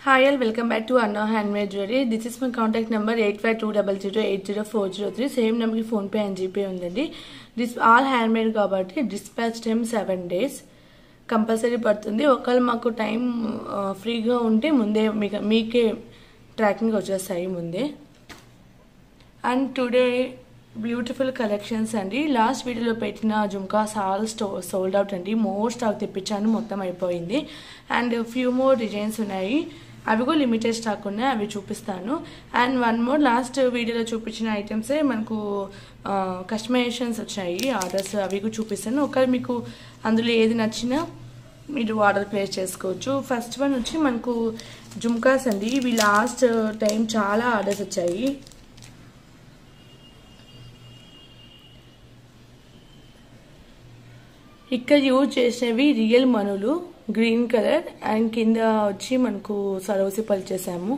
Hi all, welcome back to Anna Handmade Jewelry. This is my contact number 8520080403. Same number ki phone pay and GPay undandi. This all handmade kabatti dispatch time 7 days. Compulsory పడుతుంది. ఒకవేళ మాకు time ఫ్రీగా ఉంటే ముందే మీకే tracking వచ్చేస్తాయి ముందే. And today beautiful collections అండి. లాస్ట్ వీడియోలో పెట్టిన జుమ్కాస్ ఆల్ సోల్డ్ అవుట్ అండి. మోర్ స్టాక్ తెప్పించాను, మొత్తం అయిపోయింది. అండ్ ఫ్యూ మోర్ డిజైన్స్ ఉన్నాయి, అవి కూడా లిమిటెడ్ స్టాక్ ఉన్నాయి, అవి చూపిస్తాను. అండ్ వన్ మోర్, లాస్ట్ వీడియోలో చూపించిన ఐటమ్సే మనకు కస్టమైజేషన్స్ వచ్చాయి ఆర్డర్స్, అవి కూడా చూపిస్తాను. ఒకవేళ మీకు అందులో ఏది నచ్చినా మీరు ఆర్డర్ ప్లేస్ చేసుకోవచ్చు. ఫస్ట్ వన్ వచ్చి మనకు జుమ్కాస్ అండి. ఇవి లాస్ట్ టైం చాలా ఆర్డర్స్ వచ్చాయి. ఇక్కడ యూజ్ చేసేవి రియల్ మనులు, గ్రీన్ కలర్ అండ్ కింద వచ్చి మనకు సరోసి పలిచేసాము.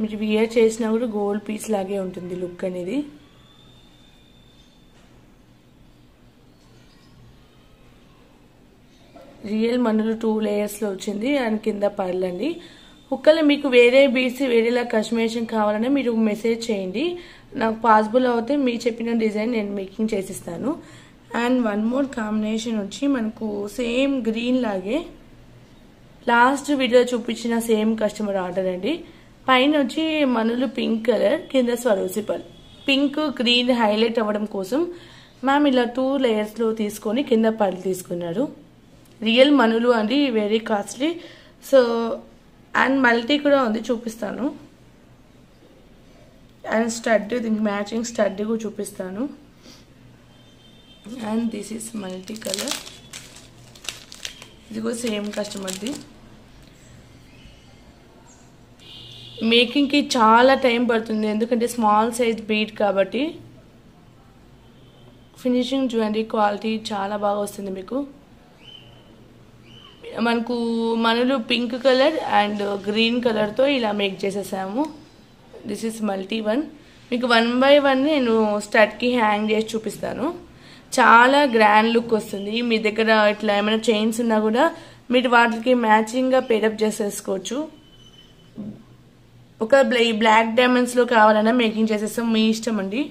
మీరు వియర్ చేసినా కూడా గోల్డ్ పీస్ లాగే ఉంటుంది లుక్ అనేది. రియల్ మనులు 2 లేయర్స్లో వచ్చింది అండ్ కింద పర్లండి. ఒక్కళ్ళు మీకు వేరే బీడ్స్ వేరేలా కస్టమైజేషన్ కావాలన్నా మీరు మెసేజ్ చేయండి, నాకు పాసిబుల్ అవుతే మీ చెప్పిన డిజైన్ నేను మేకింగ్ చేసిస్తాను. అండ్ వన్ మోర్ కాంబినేషన్ వచ్చి మనకు సేమ్ గ్రీన్ లాగే లాస్ట్ వీడియో చూపించిన సేమ్ కస్టమర్ ఆర్డర్ అండి. పైన వచ్చి మనులు పింక్ కలర్, కింద స్వరోసి పల్. పింక్ గ్రీన్ హైలైట్ అవ్వడం కోసం మ్యామ్ ఇలా 2 లేయర్స్లో తీసుకొని కింద పళ్ళు తీసుకున్నాడు. రియల్ మనులు అండి, very costly. So and multi కూడా ఉంది, చూపిస్తాను. అండ్ స్టడ్, దీనికి మ్యాచింగ్ స్టడ్ కూడా చూపిస్తాను. And this is multi colour, ఇది కూడా సేమ్ కస్టమర్ది. మేకింగ్కి చాలా టైం పడుతుంది, ఎందుకంటే స్మాల్ సైజ్ బీడ్ కాబట్టి. ఫినిషింగ్ చూడండి, క్వాలిటీ చాలా బాగా వస్తుంది మీకు. మనకు మనులు పింక్ కలర్ అండ్ గ్రీన్ కలర్తో ఇలా మేక్ చేసేసాము. This is multi one. మీకు 1 by 1 నేను స్టడ్కి హ్యాంగ్ చేసి చూపిస్తాను. చాలా గ్రాండ్ లుక్ వస్తుంది. మీ దగ్గర ఇట్లా ఏమైనా చైన్స్ ఉన్నా కూడా మీరు వాటికి మ్యాచింగ్గా పేరప్ చేసేసుకోవచ్చు. ఒక బ్లాక్ డైమండ్స్లో కావాలన్నా మేకింగ్ చేసేస్తాం, మీ ఇష్టం అండి.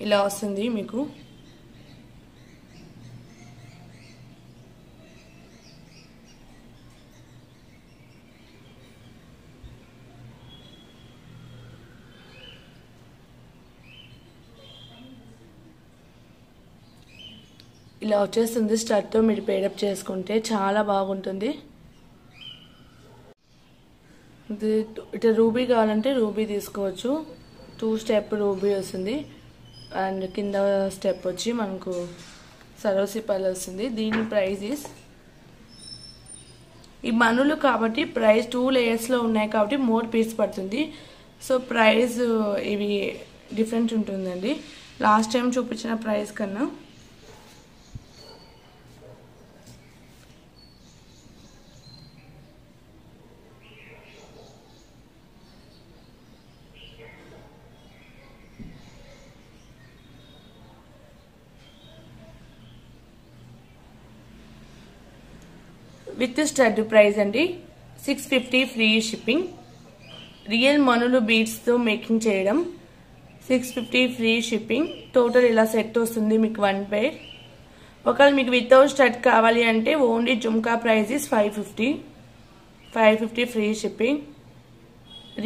ఇలా వస్తుంది మీకు. ఇలా వచ్చేస్తుంది. స్టడ్తో మీరు పేరప్ చేసుకుంటే చాలా బాగుంటుంది. ఇట్లా రూబీ కావాలంటే రూబీ తీసుకోవచ్చు. 2 స్టెప్ రూబీ వస్తుంది అండ్ కింద స్టెప్ వచ్చి మనకు సరోసి పళ్ళు వస్తుంది. దీని ప్రైస్ ఈస్, ఈ మనులు కాబట్టి ప్రైస్ 2 లేయర్స్లో ఉన్నాయి కాబట్టి మోర్ పీస్ పడుతుంది. సో ప్రైస్ ఇవి డిఫరెంట్ ఉంటుందండి లాస్ట్ టైం చూపించిన ప్రైస్ కన్నా. విత్ స్టడ్ ప్రైస్ అండి 650 ఫ్రీ షిప్పింగ్. రియల్ మనులు బీడ్స్తో మేకింగ్ చేయడం 650 ఫ్రీ షిప్పింగ్. టోటల్ ఇలా సెట్ వస్తుంది మీకు 1 pair. ఒకవేళ మీకు వితౌట్ స్టడ్ కావాలి అంటే only jhumka price is 550 free shipping.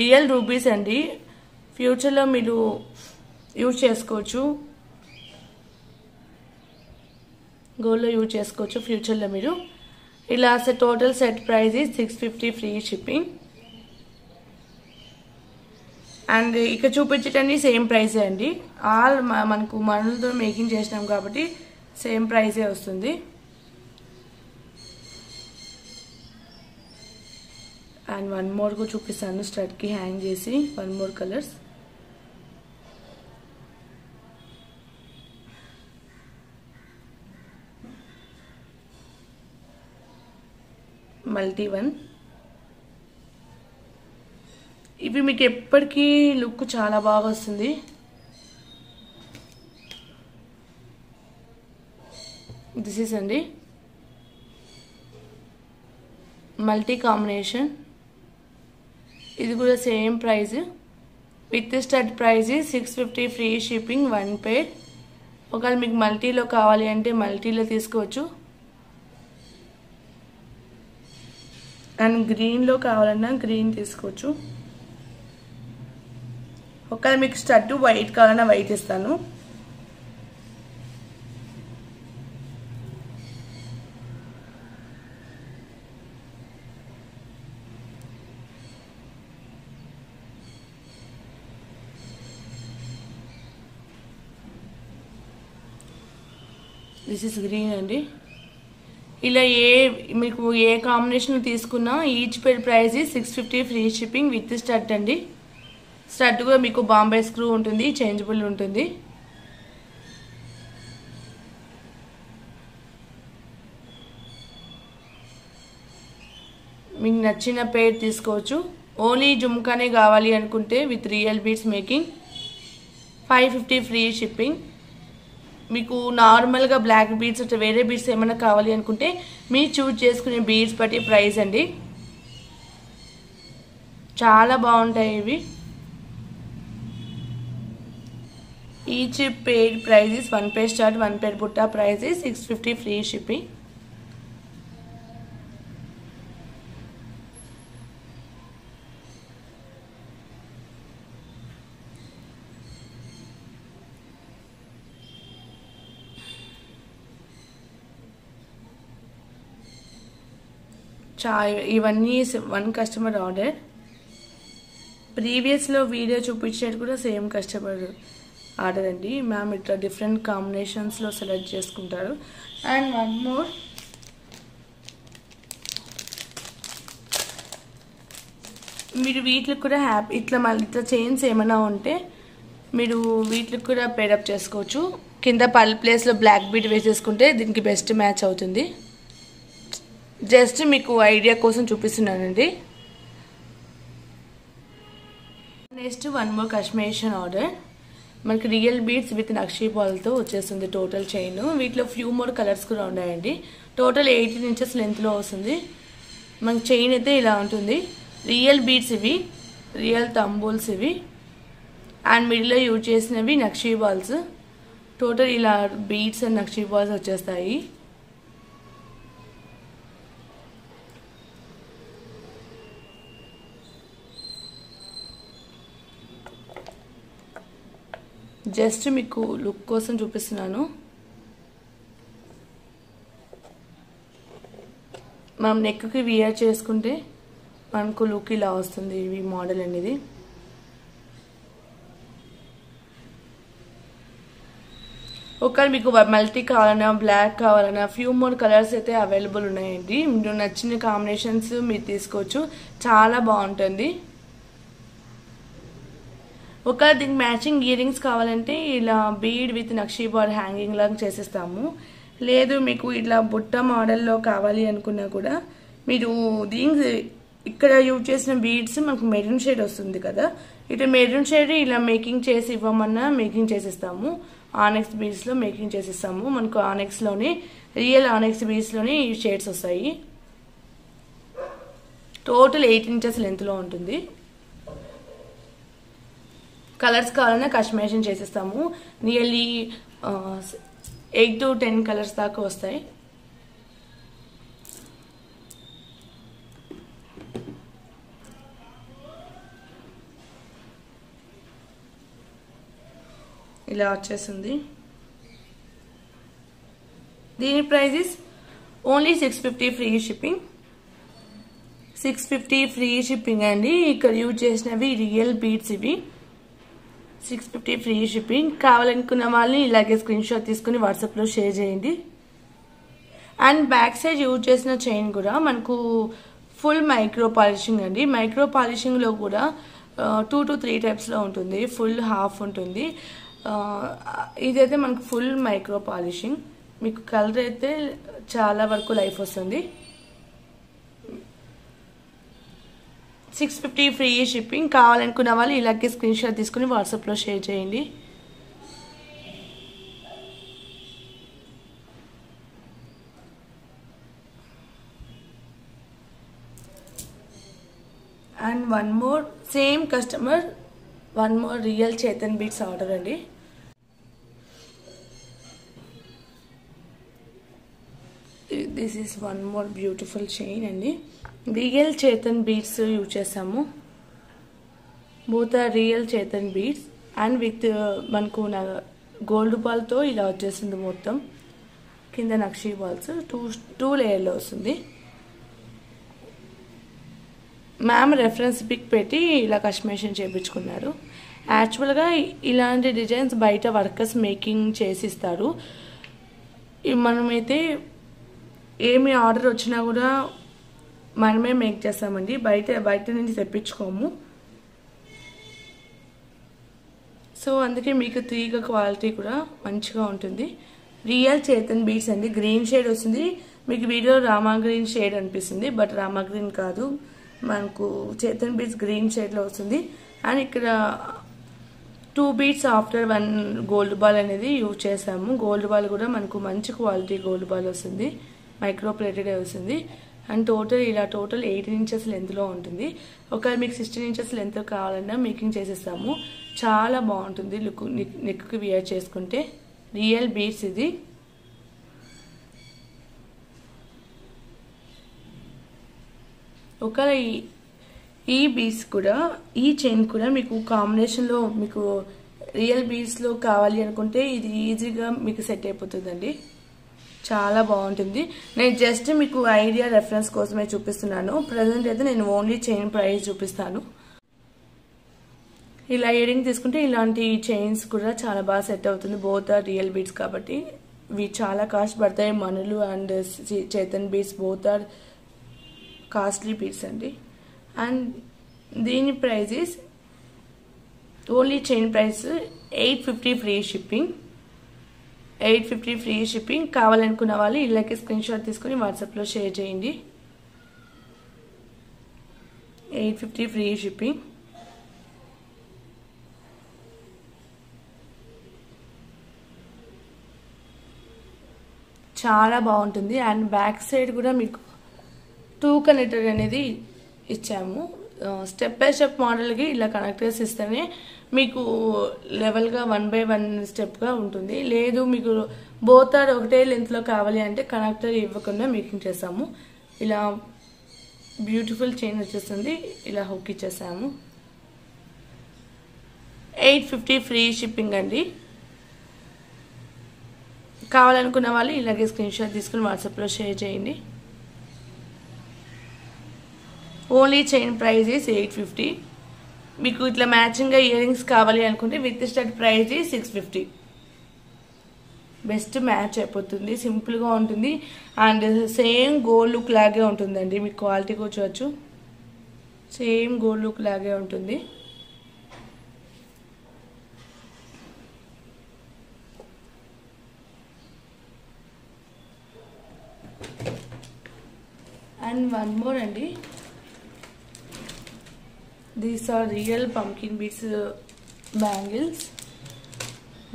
Real rubies అండి, ఫ్యూచర్లో మీరు యూజ్ చేసుకోవచ్చు, గోల్డ్లో యూజ్ చేసుకోవచ్చు ఫ్యూచర్లో మీరు. ఇలా total set price is 650 free shipping. And ఇక్కడ చూపించటండి సేమ్ ప్రైసే అండి. ఆల్ మనకు మనులతో మేకింగ్ చేసినాం కాబట్టి సేమ్ ప్రైసే వస్తుంది. అండ్ వన్ మోర్ కూడా చూపిస్తాను స్టడ్కి హ్యాంగ్ చేసి, 1 more కలర్స్. Multi one. ఇవి మీకు ఎప్పటికీ లుక్ చాలా బాగా వస్తుంది. దిస్ ఈస్ అండి మల్టీ కాంబినేషన్. ఇది కూడా same price. With stud price 650 free shipping 1 పేర్. ఒకవేళ మీకు మల్టీలో కావాలి అంటే మల్టీలో తీసుకోవచ్చు. అండ్ గ్రీన్లో కావాలన్నా గ్రీన్ తీసుకోవచ్చు. ఒకవేళ మీకు స్టడ్ వైట్ కావాలన్నా వైట్ ఇస్తాను. దిస్ ఇస్ గ్రీన్ అండి. ఇలా మీకు ఏ కాంబినేషన్ తీసుకున్నా each pair price 650 free shipping with stud అండి. స్టడ్ కూడా మీకు బాంబే స్క్రూ ఉంటుంది, చేంజబుల్ ఉంటుంది. మీకు నచ్చిన పేర్ తీసుకోవచ్చు. ఓన్లీ జుమ్కానే కావాలి అనుకుంటే with real beads making 550 free shipping. మీకు నార్మల్గా బ్లాక్ బీడ్స్ అంటే వేరే బీడ్స్ ఏమైనా కావాలి అనుకుంటే మీరు చూజ్ చేసుకునే బీడ్స్ బట్టి ప్రైస్ అండి. చాలా బాగుంటాయి ఇవి. ఈచ్ పేర్ ప్రైజెస్ 1 పేర్ స్టార్ట్ 1 పేర్ బుట్టా ప్రైజెస్ 650 ఫ్రీ షిప్పింగ్. ఇవన్నీ 1 కస్టమర్ ఆర్డర్. ప్రీవియస్లో వీడియో చూపించేది కూడా సేమ్ కస్టమర్ ఆర్డర్ అండి. మ్యామ్ ఇట్లా డిఫరెంట్ కాంబినేషన్స్లో సెలెక్ట్ చేసుకుంటారు. అండ్ 1 మోర్, మీరు వీటికి కూడా ఇట్లా చైన్స్ ఏమైనా ఉంటే మీరు వీటికి కూడా పేరప్ చేసుకోవచ్చు. కింద పల్ ప్లేస్లో బ్లాక్ బీడ్ వేసేసుకుంటే దీనికి బెస్ట్ మ్యాచ్ అవుతుంది. జస్ట్ మీకు ఐడియా కోసం చూపిస్తున్నానండి. Next 1 more customisation order. మనకి రియల్ బీడ్స్ విత్ నక్షీ బాల్తో వచ్చేస్తుంది టోటల్ చైన్. వీటిలో ఫ్యూ మోర్ కలర్స్ కూడా ఉన్నాయండి. టోటల్ 18 ఇంచెస్ లెంత్లో వస్తుంది. మనకి చైన్ అయితే ఇలా ఉంటుంది. రియల్ బీడ్స్ ఇవి, రియల్ తంబూల్స్ ఇవి. అండ్ మిడిల్లో యూజ్ చేసినవి నక్షీ బాల్స్. టోటల్ ఇలా బీడ్స్ అండ్ నక్షీ బాల్స్ వచ్చేస్తాయి. జస్ట్ మీకు లుక్ కోసం చూపిస్తున్నాను. మనం నెక్కి వియర్ చేసుకుంటే మనకు లుక్ ఇలా వస్తుంది. ఇవి మోడల్ అనేది. ఒకవేళ మీకు మల్టీ కావాలన్నా బ్లాక్ కావాలన్నా ఫ్యూ మోర్ కలర్స్ అయితే అవైలబుల్ ఉన్నాయండి. మీరు నచ్చిన కాంబినేషన్స్ మీరు తీసుకోవచ్చు. చాలా బాగుంటుంది. ఒకవేళ దీనికి మ్యాచింగ్ ఇయర్ రింగ్స్ కావాలంటే ఇలా bead with nakshi ball hanging లాగా చేసేస్తాము. లేదు మీకు ఇట్లా బుట్ట మోడల్లో కావాలి అనుకున్నా కూడా మీరు దీనికి ఇక్కడ యూజ్ చేసిన బీడ్స్ మనకు మెరూన్ షేడ్ వస్తుంది కదా, ఇటు మెరూన్ షేడ్ ఇలా మేకింగ్ చేసి ఇవ్వమన్నా మేకింగ్ చేసిస్తాము. ఆనెక్స్ బీడ్స్లో మేకింగ్ చేసిస్తాము. మనకు ఆనెక్స్లోనే రియల్ ఆనెక్స్ బీడ్స్లోనే ఈ షేడ్స్ వస్తాయి. టోటల్ 8 ఇంచెస్ లెంత్లో ఉంటుంది. కలర్స్ కావాలన్నా కస్టమైజేషన్ చేసేస్తాము. నియర్లీ 8 to 10 కలర్స్ దాకా వస్తాయి. ఇలా వచ్చేసింది. దీని price only 650 free shipping. 650 free shipping అండి. ఇక్కడ యూజ్ చేసినవి రియల్ బీడ్స్ ఇవి. 650 ఫ్రీ షిప్పింగ్. కావాలనుకున్న వాళ్ళని ఇలాగే స్క్రీన్ షాట్ తీసుకుని వాట్సాప్లో షేర్ చేయండి. అండ్ బ్యాక్ సైడ్ యూజ్ చేసిన చైన్ కూడా మనకు ఫుల్ మైక్రో పాలిషింగ్ అండి. మైక్రో పాలిషింగ్లో కూడా 2 to 3 టైప్స్లో ఉంటుంది. ఫుల్, హాఫ్ ఉంటుంది. ఇదైతే మనకు ఫుల్ మైక్రో పాలిషింగ్. మీకు కలర్ అయితే చాలా వరకు లైఫ్ వస్తుంది. 650 ఫ్రీ షిప్పింగ్. కావాలనుకున్న వాళ్ళు ఇలాగే స్క్రీన్ షాట్ తీసుకుని వాట్సాప్లో షేర్ చేయండి. And one more same customer one more real Chetan beads order అండి. This is one more beautiful chain అండి. రియల్ చేతన్ బీట్స్ యూజ్ చేసాము. Both are real Chetan beads and with మనకు గోల్డ్ బాల్తో ఇలా వచ్చేసింది. మొత్తం కింద నక్షీ బాల్స్ టూ లేయర్లో వస్తుంది. మ్యామ్ రెఫరెన్స్ పిక్ పెట్టి ఇలా కస్టమైజేషన్ చేయించుకున్నారు. యాక్చువల్గా ఇలాంటి డిజైన్స్ బయట వర్కర్స్ మేకింగ్ చేసిస్తారు. మనమైతే ఏమి ఆర్డర్ వచ్చినా కూడా మనమే మేక్ చేస్తామండి, బయట నుంచి తెప్పించుకోము. సో అందుకే మీకు తీగ క్వాలిటీ కూడా మంచిగా ఉంటుంది. రియల్ చేతన్ బీట్స్ అండి. గ్రీన్ షేడ్ వస్తుంది. మీకు వీడియో రామా గ్రీన్ షేడ్ అనిపిస్తుంది, బట్ రామా గ్రీన్ కాదు, మనకు చేతన్ బీట్స్ గ్రీన్ షేడ్లో వస్తుంది. అండ్ ఇక్కడ 2 బీట్స్ ఆఫ్టర్ 1 గోల్డ్ బాల్ అనేది యూజ్ చేసాము. గోల్డ్ బాల్ కూడా మనకు మంచి క్వాలిటీ గోల్డ్ బాల్ వస్తుంది, మైక్రో ప్లేటెడ్ వస్తుంది. అండ్ టోటల్ 18 ఇంచెస్ లెంత్లో ఉంటుంది. ఒకవేళ మీకు 16 ఇంచెస్ లెంత్ కావాలన్నా మేకింగ్ చేసేస్తాము. చాలా బాగుంటుంది లుక్, నెక్కి వియర్ చేసుకుంటే. రియల్ బీట్స్ ఇది. ఒకవేళ ఈ బీడ్స్ కూడా, ఈ చైన్ కూడా మీకు కాంబినేషన్లో మీకు రియల్ బీడ్స్లో కావాలి అనుకుంటే ఇది ఈజీగా మీకు సెట్ అయిపోతుందండి. చాలా బాగుంటుంది. నేను జస్ట్ మీకు ఐడియా రెఫరెన్స్ కోసమే చూపిస్తున్నాను. ప్రజెంట్ అయితే నేను ఓన్లీ చైన్ ప్రైస్ చూపిస్తాను. ఇలా ఇయరింగ్ తీసుకుంటే ఇలాంటి చైన్స్ కూడా చాలా బాగా సెట్ అవుతుంది. బోత్ ఆర్ రియల్ బీడ్స్ కాబట్టి ఇవి చాలా కాస్ట్ పడతాయి. మనులు and Chetan beads both are costly beads అండి. అండ్ దీని price is only chain price 850 free shipping. 850 free shipping. కావాలనుకున్న వాళ్ళు ఇళ్ళకి స్క్రీన్ షాట్ తీసుకుని వాట్సాప్లో షేర్ చేయండి. 850 ఫ్రీ షిప్పింగ్. చాలా బాగుంటుంది. అండ్ బ్యాక్ సైడ్ కూడా మీకు 2 కనెక్టర్ అనేది ఇచ్చాము. స్టెప్ బై స్టెప్ మోడల్కి ఇలా కనెక్టర్స్ ఇస్తేనే మీకు లెవెల్గా 1 by 1 స్టెప్గా ఉంటుంది. లేదు మీకు బోత్ ఆర్ ఒకటే లెంత్లో కావాలి అంటే కనెక్టర్ ఇవ్వకుండా మేకింగ్ చేస్తాము. ఇలా బ్యూటిఫుల్ చైన్ వచ్చేస్తుంది. ఇలా హుక్ ఇచ్చేసాము. 850 ఫ్రీ షిప్పింగ్ అండి. కావాలనుకున్న వాళ్ళు ఇలాగే స్క్రీన్ షాట్ తీసుకుని వాట్సాప్లో షేర్ చేయండి. Only chain price is 850. మీకు ఇట్లా మ్యాచింగ్గా ఇయర్ రింగ్స్ కావాలి అనుకుంటే with stud price is 650. Best match అయిపోతుంది. సింపుల్గా ఉంటుంది అండ్ సేమ్ గోల్డ్ లుక్ లాగే ఉంటుందండి. మీకు క్వాలిటీ కూడా చూడవచ్చు. సేమ్ గోల్డ్ లుక్ లాగే ఉంటుంది. అండ్ వన్ మోర్ అండి. These are real pumpkin beads bangles.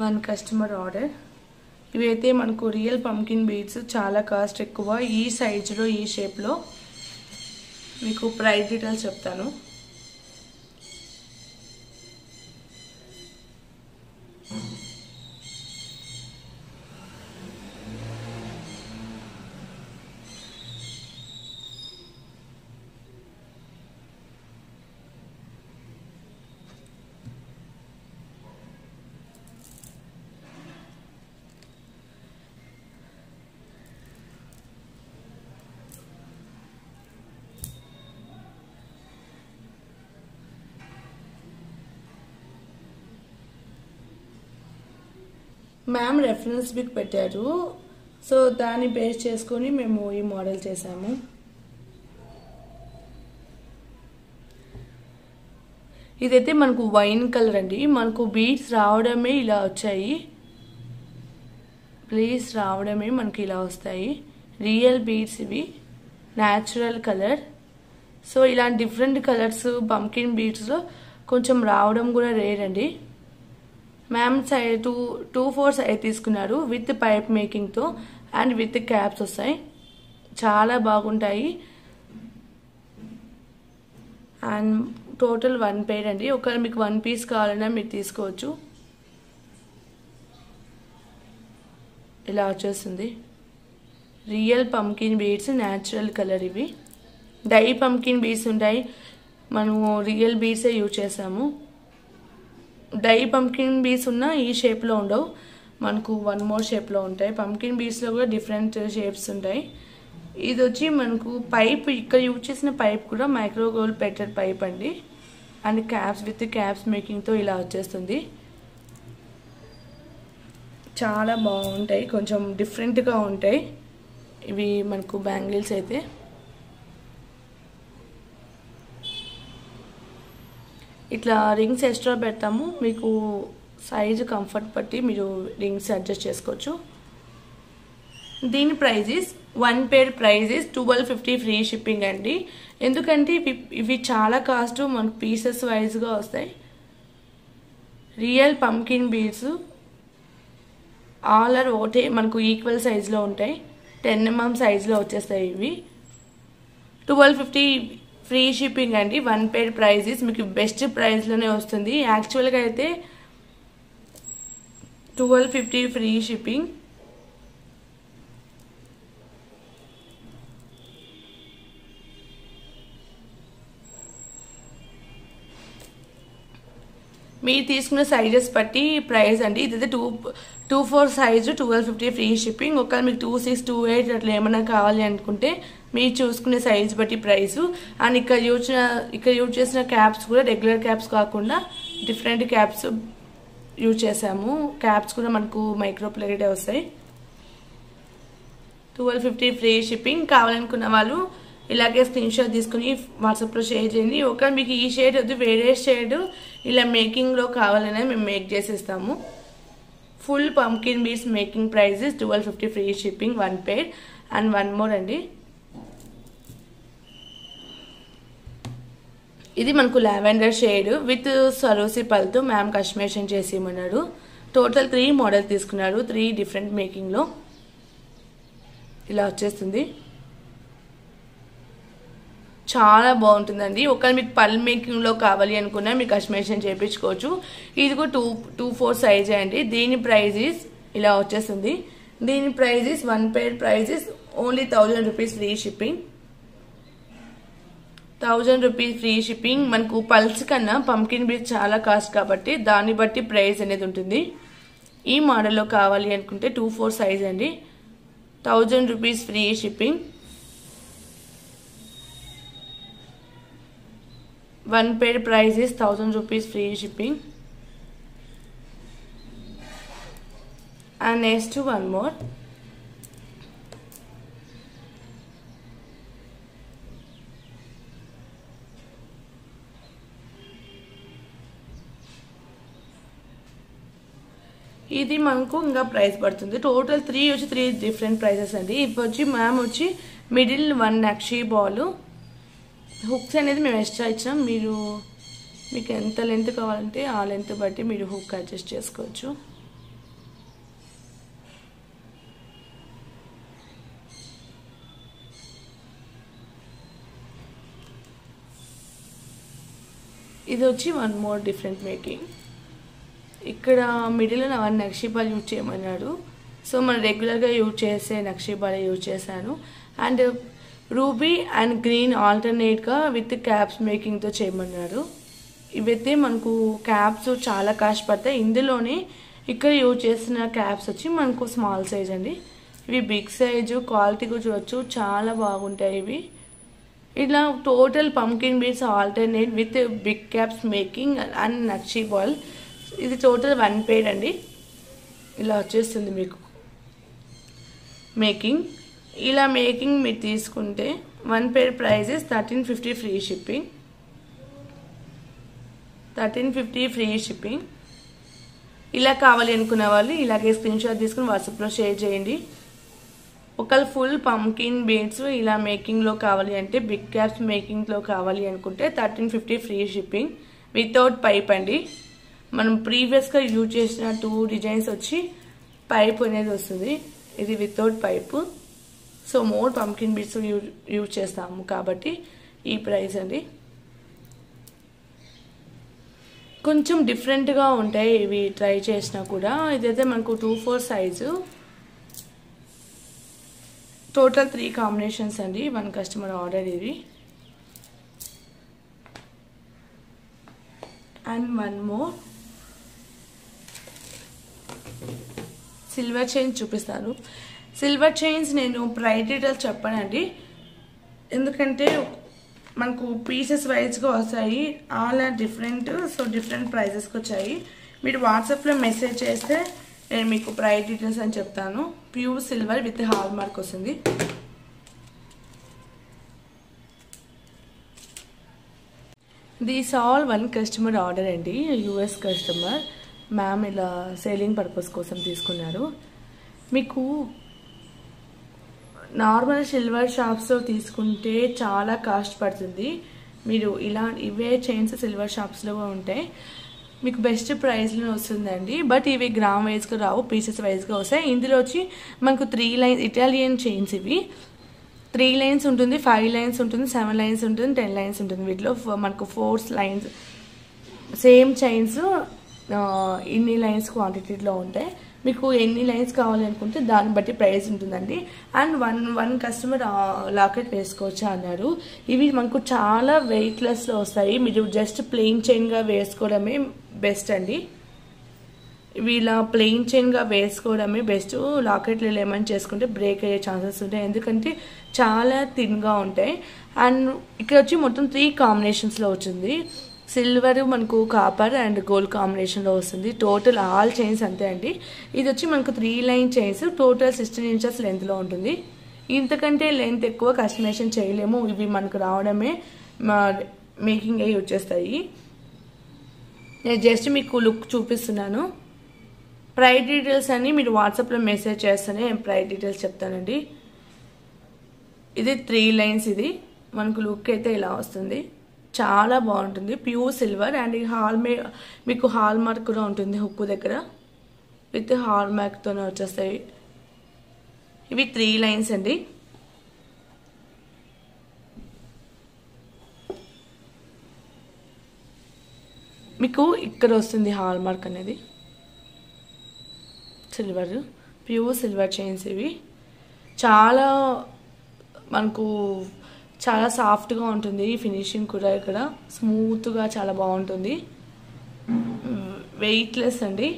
1 customer order. ఇవైతే మనకు రియల్ పంకిన్ బీడ్స్ చాలా కాస్ట్ ఎక్కువ. ఈ సైజ్లో ఈ షేప్లో మీకు ప్రైస్ డీటెయిల్స్ చెప్తాను. మ్యామ్ రెఫరెన్స్ పిక్ పెట్టారు. సో దాన్ని బేస్ చేసుకొని మేము ఈ మోడల్ చేసాము. ఇదైతే మనకు వైన్ కలర్ అండి. మనకు బీడ్స్ రావడమే ఇలా వచ్చాయి. ప్లీజ్ రావడమే మనకి ఇలా వస్తాయి. రియల్ బీడ్స్ ఇవి. Natural colour. సో ఇలాంటి డిఫరెంట్ కలర్స్ పంకిన్ బీడ్స్లో కొంచెం రావడం కూడా రేర్ అండి. మ్యామ్ సైడ్ 2-4 సైజ్ తీసుకున్నారు విత్ పైప్ మేకింగ్తో అండ్ విత్ క్యాప్స్ వస్తాయి. చాలా బాగుంటాయి. అండ్ టోటల్ 1 పెయిర్ అండి. ఒకవేళ మీకు 1 పీస్ కావాలన్నా మీరు తీసుకోవచ్చు. ఇలా వచ్చేస్తుంది. Real pumpkin beads natural colour. ఇవి డై పంకిన్ బీడ్స్ ఉంటాయి, మనము రియల్ బీడ్సే యూజ్ చేసాము. డై పంకిన్ బీడ్స్ ఉన్న ఈ షేప్లో ఉండవు, మనకు 1 మోర్ షేప్లో ఉంటాయి. పంకిన్ బీడ్స్లో కూడా డిఫరెంట్ షేప్స్ ఉంటాయి. ఇది వచ్చి మనకు పైప్, ఇక్కడ యూజ్ చేసిన పైప్ కూడా మైక్రో గోల్డ్ ప్లేటెడ్ పైప్ అండి. అండ్ క్యాప్స్ విత్ క్యాప్స్ మేకింగ్తో ఇలా వచ్చేస్తుంది. చాలా బాగుంటాయి, కొంచెం డిఫరెంట్గా ఉంటాయి ఇవి మనకు బ్యాంగిల్స్ అయితే. ఇట్లా రింగ్స్ ఎక్స్ట్రా పెడతాము, మీకు సైజు కంఫర్ట్ బట్టి మీరు రింగ్స్ అడ్జస్ట్ చేసుకోవచ్చు. దీని prices 1 pair prices 1250 free shipping అండి. ఎందుకంటే ఇవి చాలా కాస్ట్, మనకు పీసెస్ వైజ్గా వస్తాయి. Real pumpkin beads all are ఒకటే, మనకు ఈక్వల్ సైజులో ఉంటాయి. 10 mm సైజులో వచ్చేస్తాయి ఇవి. 1250 ఫ్రీ షిప్పింగ్ అండి. 1 పెయిర్ ప్రైజెస్ మీకు బెస్ట్ ప్రైస్లోనే వస్తుంది. యాక్చువల్గా అయితే 1250 ఫ్రీ షిప్పింగ్. మీరు తీసుకున్న సైజెస్ బట్టి ప్రైస్ అండి. ఇదైతే 2-4 సైజు 1250 ఫ్రీ షిప్పింగ్. ఒకవేళ మీకు 2-6, 2-8 అట్లా ఏమైనా కావాలి అనుకుంటే మీరు చూసుకునే సైజ్ బట్టి ప్రైసు. అండ్ ఇక్కడ యూజ్ చేసిన క్యాప్స్ కూడా రెగ్యులర్ క్యాప్స్ కాకుండా డిఫరెంట్ క్యాప్స్ యూజ్ చేసాము. క్యాప్స్ కూడా మనకు మైక్రో ప్లేటెడ్ వస్తాయి. 1250 ఫ్రీ షిప్పింగ్. కావాలనుకున్న వాళ్ళు ఇలాగే స్క్రీన్ షాట్ తీసుకుని వాట్సాప్లో షేర్ చేయండి. ఒకవేళ మీకు ఈ షేడ్ వద్దు, వేరే షేడ్ ఇలా మేకింగ్లో కావాలనే మేము మేక్ చేసేస్తాము. Full pumpkin beads making prices 1250 free shipping. 1 pair and 1 more అండి. ఇది మనకు లావెండర్ షేడ్ విత్ సరోసి పల్తో మ్యామ్ కస్టమైజేషన్ చేసి ఇమ్మన్నాడు. టోటల్ 3 మోడల్ తీసుకున్నారు, 3 డిఫరెంట్ మేకింగ్లో. ఇలా వచ్చేస్తుంది, చాలా బాగుంటుందండి. ఒకవేళ మీకు పల్ మేకింగ్లో కావాలి అనుకున్నా మీకు కస్టమైజేషన్ చేయించుకోవచ్చు. ఇది కూడా 2-4 సైజే అండి. దీని ప్రైజెస్ ఇలా వచ్చేస్తుంది. దీని prices 1 pair prices only 1000 rupees free shipping. 1000 rupees free shipping. మనకు పల్స్ కన్నా పంకిన్ బీడ్స్ చాలా కాస్ట్ కాబట్టి దాన్ని బట్టి ప్రైస్ అనేది ఉంటుంది. ఈ మోడల్లో కావాలి అనుకుంటే 2-4 సైజ్ అండి. 1000 rupees free shipping. 1 pair price is 1000 rupees free shipping. And next 1 more. ఇది మనకు ఇంకా ప్రైస్ పడుతుంది. టోటల్ 3 డిఫరెంట్ ప్రైసెస్ అండి. ఇప్పుడు వచ్చి మ్యామ్ వచ్చి మిడిల్ 1 నక్షీ బాల్. హుక్స్ అనేది మేము ఎక్స్ట్రా ఇచ్చాం. మీకు ఎంత లెంత్ కావాలంటే ఆ లెంత్ బట్టి మీరు హుక్ అడ్జస్ట్ చేసుకోవచ్చు. ఇది వచ్చి 1 మోర్ డిఫరెంట్ మేకింగ్. ఇక్కడ మిడిల్ 1 నక్షీ బాల్ యూజ్ చేయమన్నాడు. సో మనం రెగ్యులర్గా యూజ్ చేసే నక్షీ బాల్ యూజ్ చేశాను. అండ్ రూబీ అండ్ గ్రీన్ ఆల్టర్నేట్గా విత్ క్యాప్స్ మేకింగ్తో చేయమన్నారు. ఇవైతే మనకు క్యాప్స్ చాలా కాస్ట్ పడతాయి. ఇందులోనే ఇక్కడ యూజ్ చేసిన క్యాప్స్ వచ్చి మనకు స్మాల్ సైజ్ అండి. ఇవి బిగ్ సైజు, క్వాలిటీ కూడా చూడవచ్చు, చాలా బాగుంటాయి ఇవి. ఇలా total pumpkin beads alternate with big caps making and నక్షీ బాల్. ఇది టోటల్ 1 పెయిర్ అండి. ఇలా వచ్చేస్తుంది మీకు మేకింగ్. ఇలా మేకింగ్ మీరు తీసుకుంటే 1 pair prices 1350 free shipping. 1350 free shipping. ఇలా కావాలి అనుకున్న వాళ్ళు ఇలాగే స్క్రీన్ షాట్ తీసుకుని వాట్సాప్లో షేర్ చేయండి. ఒకవేళ ఫుల్ పంకిన్ బీడ్స్ ఇలా మేకింగ్లో కావాలి అంటే, బిగ్ క్యాప్స్ మేకింగ్లో కావాలి అనుకుంటే 1350 ఫ్రీ షిప్పింగ్ వితౌట్ పైప్ అండి. మనం ప్రీవియస్గా యూజ్ చేసిన 2 డిజైన్స్ వచ్చి పైప్ అనేది వస్తుంది. ఇది without pipe. So more pumpkin beads use చేస్తాము కాబట్టి ఈ ప్రైస్ అండి. కొంచెం డిఫరెంట్గా ఉంటాయి ఇవి ట్రై చేసినా కూడా. ఇదైతే మనకు 2/4 సైజు. టోటల్ 3 కాంబినేషన్స్ అండి. 1 కస్టమర్ ఆర్డర్ ఇది. అండ్ 1 మోర్ సిల్వర్ చైన్స్ చూపిస్తాను. సిల్వర్ చైన్స్ నేను ప్రైస్ డీటెయిల్స్ చెప్పానండి, ఎందుకంటే మనకు పీసెస్ వైజ్గా వస్తాయి. All are different, so different ప్రైజెస్కి వచ్చాయి. మీరు వాట్సాప్లో మెసేజ్ చేస్తే నేను మీకు ప్రైస్ డీటెయిల్స్ అని చెప్తాను. Pure silver with hall mark వస్తుంది. దీస్ ఆల్ 1 కస్టమర్ ఆర్డర్ అండి. యూఎస్ కస్టమర్ మ్యామ్ ఇలా సేలింగ్ పర్పస్ కోసం తీసుకున్నారు. మీకు నార్మల్ సిల్వర్ షాప్స్లో తీసుకుంటే చాలా కాస్ట్ పడుతుంది. మీరు ఇవే చైన్స్ సిల్వర్ షాప్స్లో ఉంటాయి, మీకు బెస్ట్ ప్రైస్లో వస్తుందండి. బట్ ఇవి గ్రామ్ వైజ్గా రావు, పీసెస్ వైజ్గా వస్తాయి. ఇందులో వచ్చి మనకు 3 లైన్స్ ఇటాలియన్ చైన్స్. ఇవి 3 లైన్స్ ఉంటుంది, 5 లైన్స్ ఉంటుంది, 7 లైన్స్ ఉంటుంది, 10 లైన్స్ ఉంటుంది. వీటిలో మనకు 4 లైన్స్ సేమ్ చైన్స్ ఇన్ని లైన్స్ క్వాంటిటీలో ఉంటాయి. మీకు ఎన్ని లైన్స్ కావాలనుకుంటే దాన్ని బట్టి ప్రైస్ ఉంటుందండి. అండ్ వన్ కస్టమర్ లాకెట్ వేసుకోవచ్చు అన్నారు. ఇవి మనకు చాలా వెయిట్లెస్లో వస్తాయి. మీరు జస్ట్ ప్లెయిన్ చైన్గా వేసుకోవడమే బెస్ట్ అండి. ఇవి ఇలా ప్లెయిన్ చైన్గా వేసుకోవడమే బెస్ట్. లాకెట్లు ఏమైనా చేసుకుంటే బ్రేక్ అయ్యే ఛాన్సెస్ ఉంటాయి, ఎందుకంటే చాలా థిన్గా ఉంటాయి. అండ్ ఇక్కడ వచ్చి మొత్తం 3 కాంబినేషన్స్లో వచ్చింది. సిల్వర్ మనకు కాపర్ అండ్ గోల్డ్ కాంబినేషన్లో వస్తుంది. టోటల్ ఆల్ చైన్స్ అంతే అండి. ఇది వచ్చి మనకు 3 లైన్ చైన్స్. టోటల్ 16 ఇంచెస్ లెంత్లో ఉంటుంది. ఇంతకంటే లెంత్ ఎక్కువ కస్టమైజేషన్ చేయలేము. ఇవి మనకు రావడమే మేకింగ్ అయ్యి వచ్చేస్తాయి. నేను జస్ట్ మీకు లుక్ చూపిస్తున్నాను. ప్రైస్ డీటెయిల్స్ అన్ని మీరు వాట్సాప్లో మెసేజ్ చేస్తేనే ప్రైస్ డీటెయిల్స్ చెప్తానండి. ఇది 3 లైన్స్. ఇది మనకు లుక్ అయితే ఇలా వస్తుంది, చాలా బాగుంటుంది. ప్యూర్ సిల్వర్ అండ్ మీకు హాల్ మార్క్ కూడా ఉంటుంది హుక్కు దగ్గర. విత్ హాల్ మార్క్తోనే వచ్చేస్తాయి. ఇవి 3 లైన్స్ అండి. మీకు ఇక్కడ వస్తుంది హాల్ మార్క్ అనేది. Silver, pure silver chains. ఇవి చాలా మనకు చాలా సాఫ్ట్గా ఉంటుంది. ఫినిషింగ్ కూడా ఇక్కడ స్మూత్గా చాలా బాగుంటుంది. వెయిట్లెస్ అండి.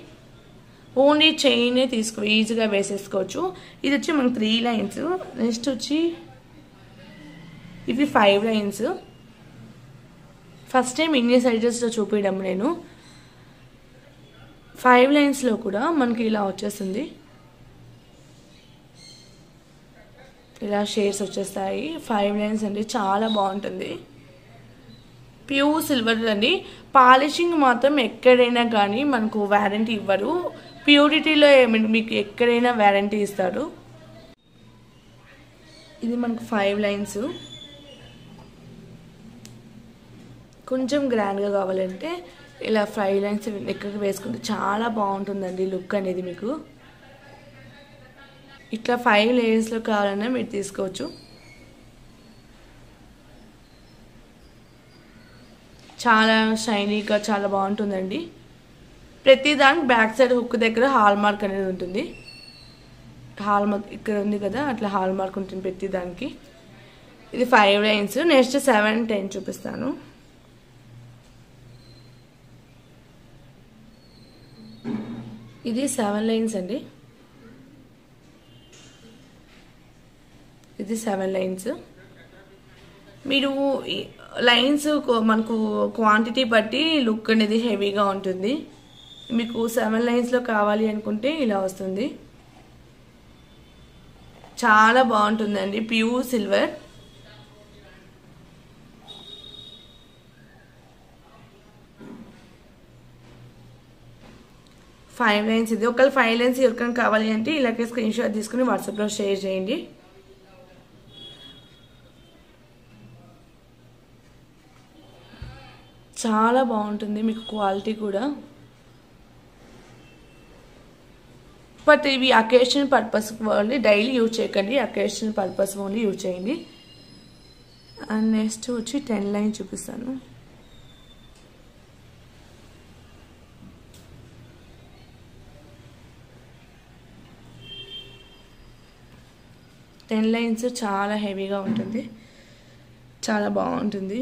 ఓన్లీ చైనే ఈజీగా వేసేసుకోవచ్చు. ఇది వచ్చి మనకు 3 లైన్స్. నెక్స్ట్ వచ్చి ఇవి 5 లైన్స్. ఫస్ట్ టైం ఇన్ని సైజెస్లో చూపించడం నేను. 5 లైన్స్లో కూడా మనకి ఇలా వచ్చేస్తుంది. ఇలా షేడ్స్ వచ్చేస్తాయి. 5 లైన్స్ అండి, చాలా బాగుంటుంది. ప్యూర్ సిల్వర్ అండి. పాలిషింగ్ మాత్రం ఎక్కడైనా కానీ మనకు వారంటీ ఇవ్వరు. ప్యూరిటీలో మీకు ఎక్కడైనా వారంటీ ఇస్తారు. ఇది మనకు 5 లైన్స్. కొంచెం గ్రాండ్గా కావాలంటే ఇలా 5 లైన్స్ ఎక్కడికి వేసుకుంటే చాలా బాగుంటుందండి లుక్ అనేది. మీకు ఇట్లా 5 లేయర్స్లో కావాలన్నా మీరు తీసుకోవచ్చు. చాలా షైనీగా చాలా బాగుంటుందండి. ప్రతి దానికి బ్యాక్ సైడ్ హుక్ దగ్గర హాల్ మార్క్ అనేది ఉంటుంది. హాల్ మార్క్ ఇక్కడ ఉంది కదా, అట్లా హాల్ మార్క్ ఉంటుంది ప్రతి దానికి. ఇది 5 లైన్స్. నెక్స్ట్ 7, 10 చూపిస్తాను. ఇది 7 లైన్స్ అండి. ఇది 7 లైన్స్. మీరు లైన్స్ మనకు క్వాంటిటీ బట్టి లుక్ అనేది హెవీగా ఉంటుంది. మీకు 7 లైన్స్లో కావాలి అనుకుంటే ఇలా వస్తుంది. చాలా బాగుంటుందండి. Pure silver. Five lines. ఇది ఒకవేళ 5 లైన్స్ ఎవరికైనా కావాలి అంటే ఇలాగే స్క్రీన్ షాట్ తీసుకుని వాట్సాప్లో షేర్ చేయండి. చాలా బాగుంటుంది మీకు క్వాలిటీ కూడా. బట్ ఇవి occasion purpose only, daily use చేయకండి. అకేషన్ పర్పస్ ఓన్లీ యూజ్ చేయండి. అండ్ నెక్స్ట్ వచ్చి 10 లైన్ చూపిస్తాను. 10 లైన్స్ చాలా హెవీగా ఉంటుంది, చాలా బాగుంటుంది.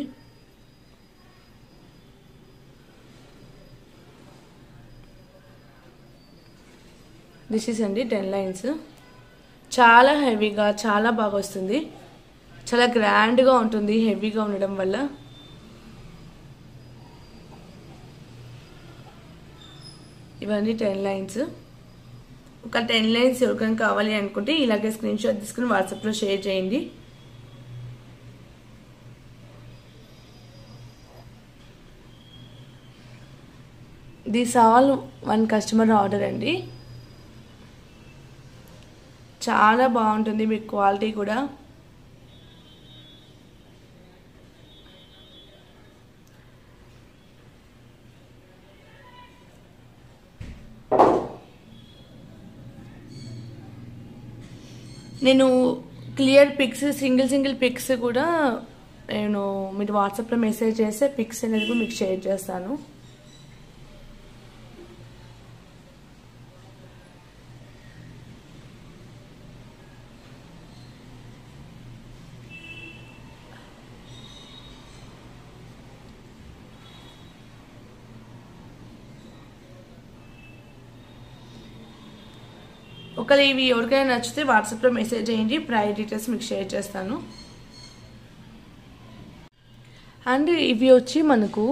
దిస్ ఈస్ అండి 10 లైన్స్. చాలా హెవీగా చాలా బాగా వస్తుంది, చాలా గ్రాండ్గా ఉంటుంది హెవీగా ఉండడం వల్ల. ఇవన్నీ 10 లైన్స్. ఒక 10 లైన్స్ ఎవరికైనా కావాలి అనుకుంటే ఇలాగే స్క్రీన్ షాట్ తీసుకుని వాట్సాప్లో షేర్ చేయండి. This all one customer order అండి. చాలా బాగుంటుంది మీకు క్వాలిటీ కూడా. నేను క్లియర్ పిక్స్, సింగిల్ పిక్స్ కూడా నేను మీరు వాట్సాప్లో మెసేజ్ చేస్తే పిక్స్ అనేది కూడా మీకు షేర్ చేస్తాను. ఒకవేళ ఇవి ఎవరికైనా నచ్చితే వాట్సాప్లో మెసేజ్ చేయండి, ప్రైస్ డీటెయిల్స్ మీకు షేర్ చేస్తాను. అండ్ ఇవి వచ్చి మనకు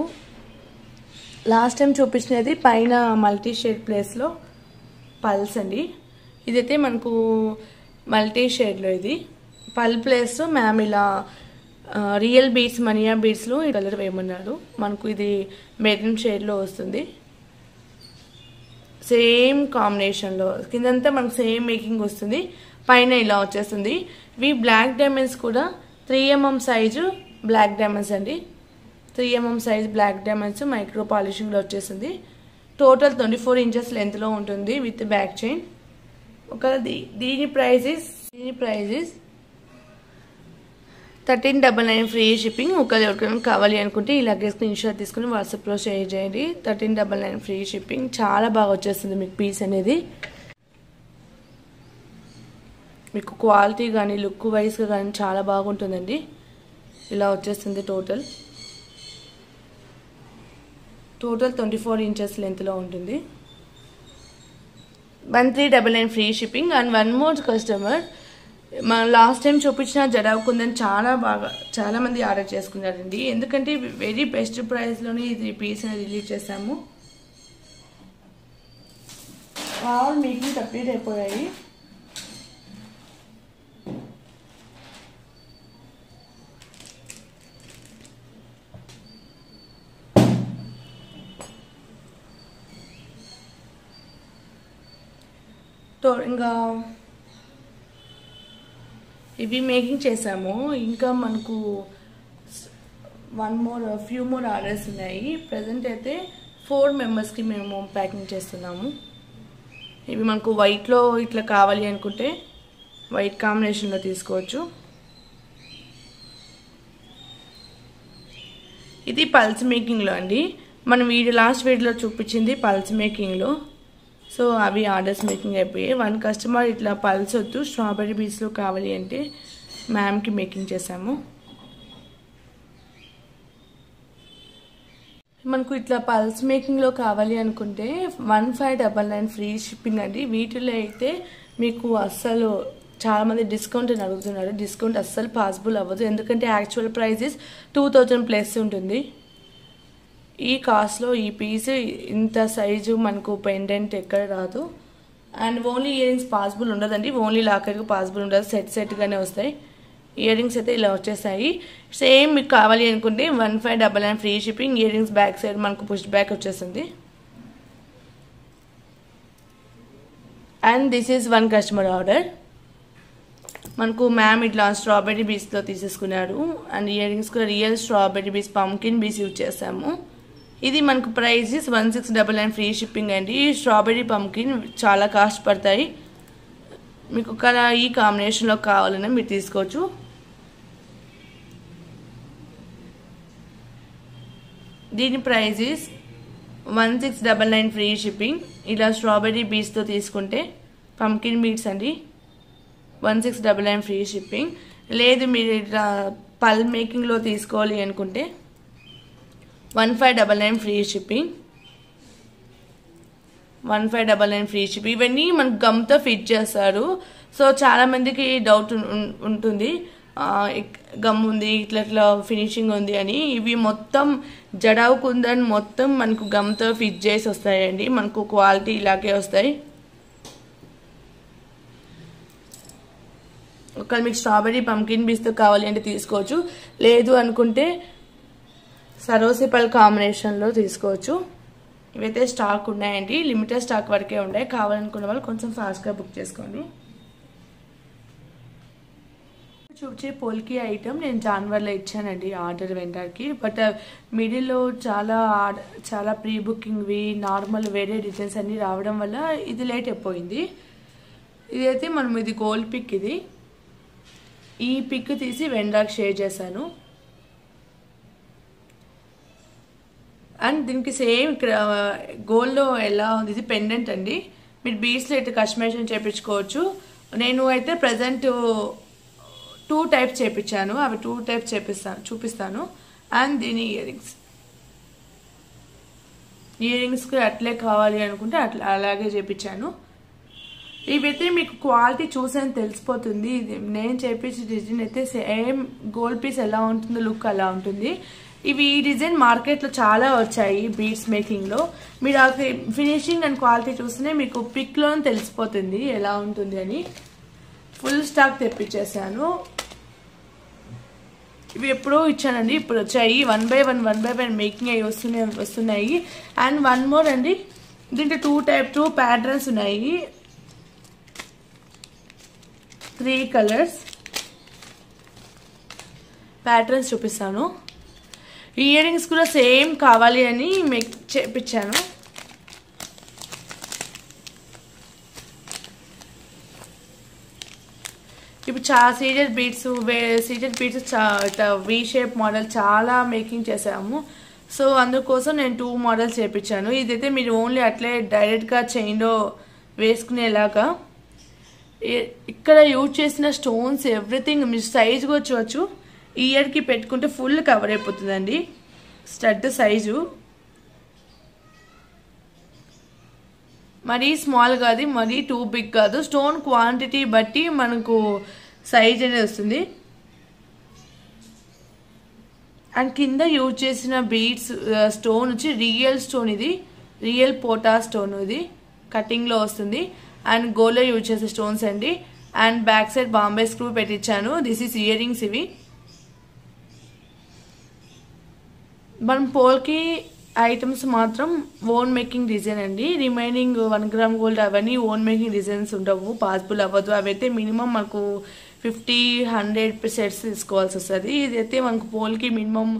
లాస్ట్ టైం చూపించినది పైన మల్టీ షేడ్ ప్లేస్లో పల్స్ అండి. ఇదైతే మనకు మల్టీ షేడ్లో ఇది పల్ ప్లేస్లో మ్యామ్ ఇలా రియల్ బీడ్స్, మనియా బీడ్స్లో ఈ కలర్ వేయమన్నాడు. మనకు ఇది మెరూన్ షేడ్లో వస్తుంది, సేమ్ కాంబినేషన్లో. కిందంతా మనకు సేమ్ మేకింగ్ వస్తుంది, పైన ఇలా వచ్చేస్తుంది. ఇవి బ్లాక్ డైమండ్స్ కూడా 3mm సైజు బ్లాక్ డైమండ్స్ అండి. 3mm size black diamonds micro పాలిషింగ్లో వచ్చేసింది. టోటల్ 24 ఇంచెస్ లెంత్లో ఉంటుంది విత్ బ్యాక్ చైన్. ఒక దీని ప్రైజ్ ఇస్ 1399 ఫ్రీ షిప్పింగ్. ఒకవేళ ఎవరికైనా కావాలి అనుకుంటే ఇలాగే స్క్రీన్ షాట్ తీసుకుని వాట్సాప్లో షేర్ చేయండి. 1399 ఫ్రీ షిప్పింగ్. చాలా బాగా వచ్చేస్తుంది మీకు పీస్ అనేది. మీకు క్వాలిటీ కానీ లుక్ వైజ్గా కానీ చాలా బాగుంటుందండి. ఇలా వచ్చేస్తుంది టోటల్ 24 ఇంచెస్ లెంత్లో ఉంటుంది. 1399 free shipping. And one more customer మన లాస్ట్ టైం చూపించిన జడావుకుందని చాలా మంది ఆర్డర్ చేసుకున్నారండి. ఎందుకంటే వెరీ బెస్ట్ ప్రైస్లోనే ఇది పీస్ అనేది రిలీజ్ చేసాము. ఆల్ మేకింగ్ కంప్లీట్ అయిపోయాయి. ఇంకా ఇవి మేకింగ్ చేసాము. ఇంకా మనకు ఫ్యూ మోర్ ఆర్డర్స్ ఉన్నాయి. ప్రజెంట్ అయితే 4 మెంబర్స్కి మేము ప్యాకింగ్ చేస్తున్నాము. ఇవి మనకు వైట్లో ఇట్లా కావాలి అనుకుంటే వైట్ కాంబినేషన్లో తీసుకోవచ్చు. ఇది పల్స్ మేకింగ్లో అండి. మనం లాస్ట్ వీడియోలో చూపించింది పల్స్ మేకింగ్లో. సో అవి ఆర్డర్స్ మేకింగ్ అయిపోయాయి. వన్ కస్టమర్ ఇట్లా పల్స్ వద్దు స్ట్రాబెర్రీ బీడ్స్లో కావాలి అంటే మ్యామ్కి మేకింగ్ చేసాము. మనకు ఇట్లా పల్స్ మేకింగ్లో కావాలి అనుకుంటే 1599 ఫ్రీ షిప్పింగ్ అండి. వీటిలో అయితే మీకు అస్సలు చాలామంది డిస్కౌంట్ అని అడుగుతున్నారు. డిస్కౌంట్ అస్సలు పాసిబుల్ అవ్వదు, ఎందుకంటే యాక్చువల్ ప్రైస్ 2000 ప్లస్ ఉంటుంది. ఈ కాస్ట్లో ఈ పీస్ ఇంత సైజు మనకు పెండెంట్ ఎక్కడ రాదు. And only ear rings possible ఉండదండి, ఓన్లీ లాకెట్కి పాసిబుల్ ఉండదు, సెట్గానే వస్తాయి. ఇయర్ రింగ్స్ అయితే ఇలా వచ్చేసాయి. సేమ్ మీకు కావాలి అనుకుంటే 1599 free shipping. Ear rings back side మనకు పుష్ బ్యాక్ వచ్చేస్తుంది. And this is one customer order. మనకు మ్యామ్ ఇట్లా స్ట్రాబెర్రీ బీడ్స్తో తీసేసుకున్నాడు. అండ్ ఇయర్ రింగ్స్ కూడా real strawberry beads, pumpkin beads use చేసాము. ఇది మనకు ప్రైస్ 1699 ఫ్రీ షిప్పింగ్ అండి. స్ట్రాబెర్రీ పంకిన్ చాలా కాస్ట్ పడతాయి. మీకు ఒక ఈ కాంబినేషన్లో కావాలన్నా మీరు తీసుకోవచ్చు. దీని ప్రైస్ 1699 ఫ్రీ షిప్పింగ్. ఇలా స్ట్రాబెర్రీ బీడ్స్తో తీసుకుంటే పంకిన్ బీడ్స్ అండి. 1699 ఫ్రీ షిప్పింగ్. లేదు మీరు ఇట్లా పల్ మేకింగ్లో తీసుకోవాలి అనుకుంటే 1599 ఫ్రీ షిప్పింగ్. 1599 free shipping. ఇవన్నీ మనకు గమ్తో ఫిట్ చేస్తారు. సో చాలా మందికి డౌట్ ఉంటుంది, గమ్ ఉంది ఇట్లా ఇట్లా ఫినిషింగ్ ఉంది అని. ఇవి మొత్తం జడావు కుందన్ మొత్తం మనకు గమ్తో ఫిట్ చేసి వస్తాయండి. మనకు క్వాలిటీ ఇలాగే వస్తాయి. ఒకవేళ మీకు స్ట్రాబెర్రీ పంకిన్ బీస్తో కావాలి అంటే తీసుకోవచ్చు, లేదు అనుకుంటే సరోసి పల్ కాంబినేషన్లో తీసుకోవచ్చు. ఇవైతే స్టాక్ ఉన్నాయండి, లిమిటెడ్ స్టాక్ వరకే ఉన్నాయి. కావాలనుకున్న వాళ్ళు కొంచెం ఫాస్ట్గా బుక్ చేసుకోండి. చూపించే పోల్కి ఐటమ్ నేను జాన్వర్లో ఇచ్చానండి ఆర్డర్ వెండర్కి. బట్ మిడిల్లో చాలా ప్రీ బుకింగ్వి నార్మల్ వేరే డిజైన్స్ అన్నీ రావడం వల్ల ఇది లేట్ అయిపోయింది. ఇదైతే ఇది గోల్డ్ పిక్. ఇది ఈ పిక్ తీసి వెండర్కి షేర్ చేశాను. అండ్ దీనికి సేమ్ గోల్డ్లో ఎలా ఉంది, ఇది పెండెంట్ అండి. మీరు బీడ్స్లో అయితే కస్టమైజేషన్ చేయించుకోవచ్చు. నేను అయితే ప్రజెంట్ 2 టైప్స్ చేయించాను, అవి 2 టైప్స్ చూపిస్తాను. అండ్ దీని ఇయర్ రింగ్స్కి అట్లే కావాలి అనుకుంటే అలాగే చేయించాను. ఇవైతే మీకు క్వాలిటీ చూసాను తెలిసిపోతుంది. ఇది నేను చేయించిన డిజైన్ అయితే సేమ్ గోల్డ్ పీస్ ఎలా ఉంటుందో లుక్ అలా ఉంటుంది. ఈ డిజైన్ మార్కెట్లో చాలా వచ్చాయి బీడ్స్ మేకింగ్లో. మీరు ఆ ఫినిషింగ్ అండ్ క్వాలిటీ చూస్తేనే మీకు పిక్లో తెలిసిపోతుంది ఎలా ఉంటుంది అని. ఫుల్ స్టాక్ తెప్పించేసాను. ఇవి ఎప్పుడో ఇచ్చానండి, ఇప్పుడు వచ్చాయి. 1 by 1 మేకింగ్ అవి వస్తున్నాయి. అండ్ వన్ మోర్ అండి, దీంట్లో 2 ప్యాటర్న్స్ ఉన్నాయి, 3 కలర్స్ ప్యాటర్న్స్ చూపిస్తాను. ఇయర్ రింగ్స్ కూడా సేమ్ కావాలి అని చేపించాను. ఇప్పుడు సీజర్ బీడ్స్ వి షేప్ మోడల్ చాలా మేకింగ్ చేసాము. సో అందుకోసం నేను 2 మోడల్స్ చేపించాను. ఇదైతే మీరు ఓన్లీ అట్లే డైరెక్ట్గా చైన్లో వేసుకునేలాగా. ఇక్కడ యూజ్ చేసిన స్టోన్స్ ఎవ్రీథింగ్ మీరు సైజుగా వచ్చవచ్చు. ఇయర్కి పెట్టుకుంటే ఫుల్ కవర్ అయిపోతుందండి. స్టడ్ సైజు మరీ స్మాల్ కాదు, మరీ టూ బిగ్ కాదు. స్టోన్ క్వాంటిటీ బట్టి మనకు సైజ్ అనేది వస్తుంది. అండ్ కింద యూజ్ చేసిన బీడ్స్ స్టోన్ వచ్చి రియల్ స్టోన్, ఇది రియల్ పోటా స్టోన్, ఇది కటింగ్లో వస్తుంది. అండ్ గోల్డ్లో యూజ్ చేసే స్టోన్స్ అండి. And back side Bombay screw పెట్టించాను. This is earrings. ఇవి మనం పోల్కి ఐటమ్స్ మాత్రం ఓన్ మేకింగ్ డిజైన్ అండి. రిమైనింగ్ 1 గ్రామ్ గోల్డ్ అవన్నీ ఓన్ మేకింగ్ డిజైన్స్ ఉండవు, పాసిబుల్ అవ్వదు. అవైతే మినిమం మనకు 50-100 సెట్స్ తీసుకోవాల్సి వస్తుంది. ఇదైతే మనకు పోల్కి మినిమం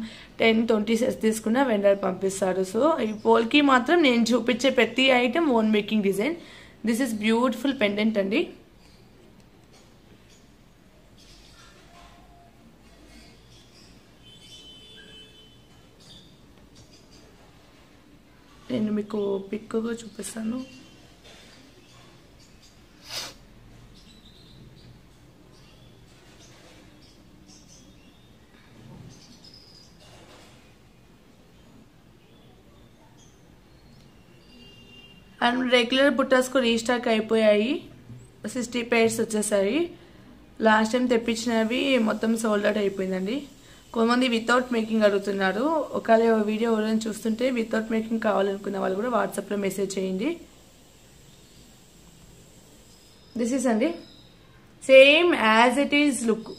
10-20 సెట్స్ తీసుకున్న వెండర్ పంపిస్తారు. సో ఈ పోల్కి మాత్రం నేను చూపించే ప్రతి item own making design. This is beautiful pendant అండి. నేను మీకు పిక్గా చూపిస్తాను. అండ్ రెగ్యులర్ బుట్టాస్కు రీస్టాక్ అయిపోయాయి, 60 pairs వచ్చేసాయి. లాస్ట్ టైం తెప్పించినవి మొత్తం సోల్డ్ అవుట్ అయిపోయిందండి. కొంతమంది వితౌట్ మేకింగ్ అడుగుతున్నారు. ఒకవేళ వీడియో ఎవరైనా చూస్తుంటే వితౌట్ మేకింగ్ కావాలనుకున్న వాళ్ళు కూడా వాట్సాప్లో మెసేజ్ చేయండి. దిస్ ఈస్ అండి same as it is look.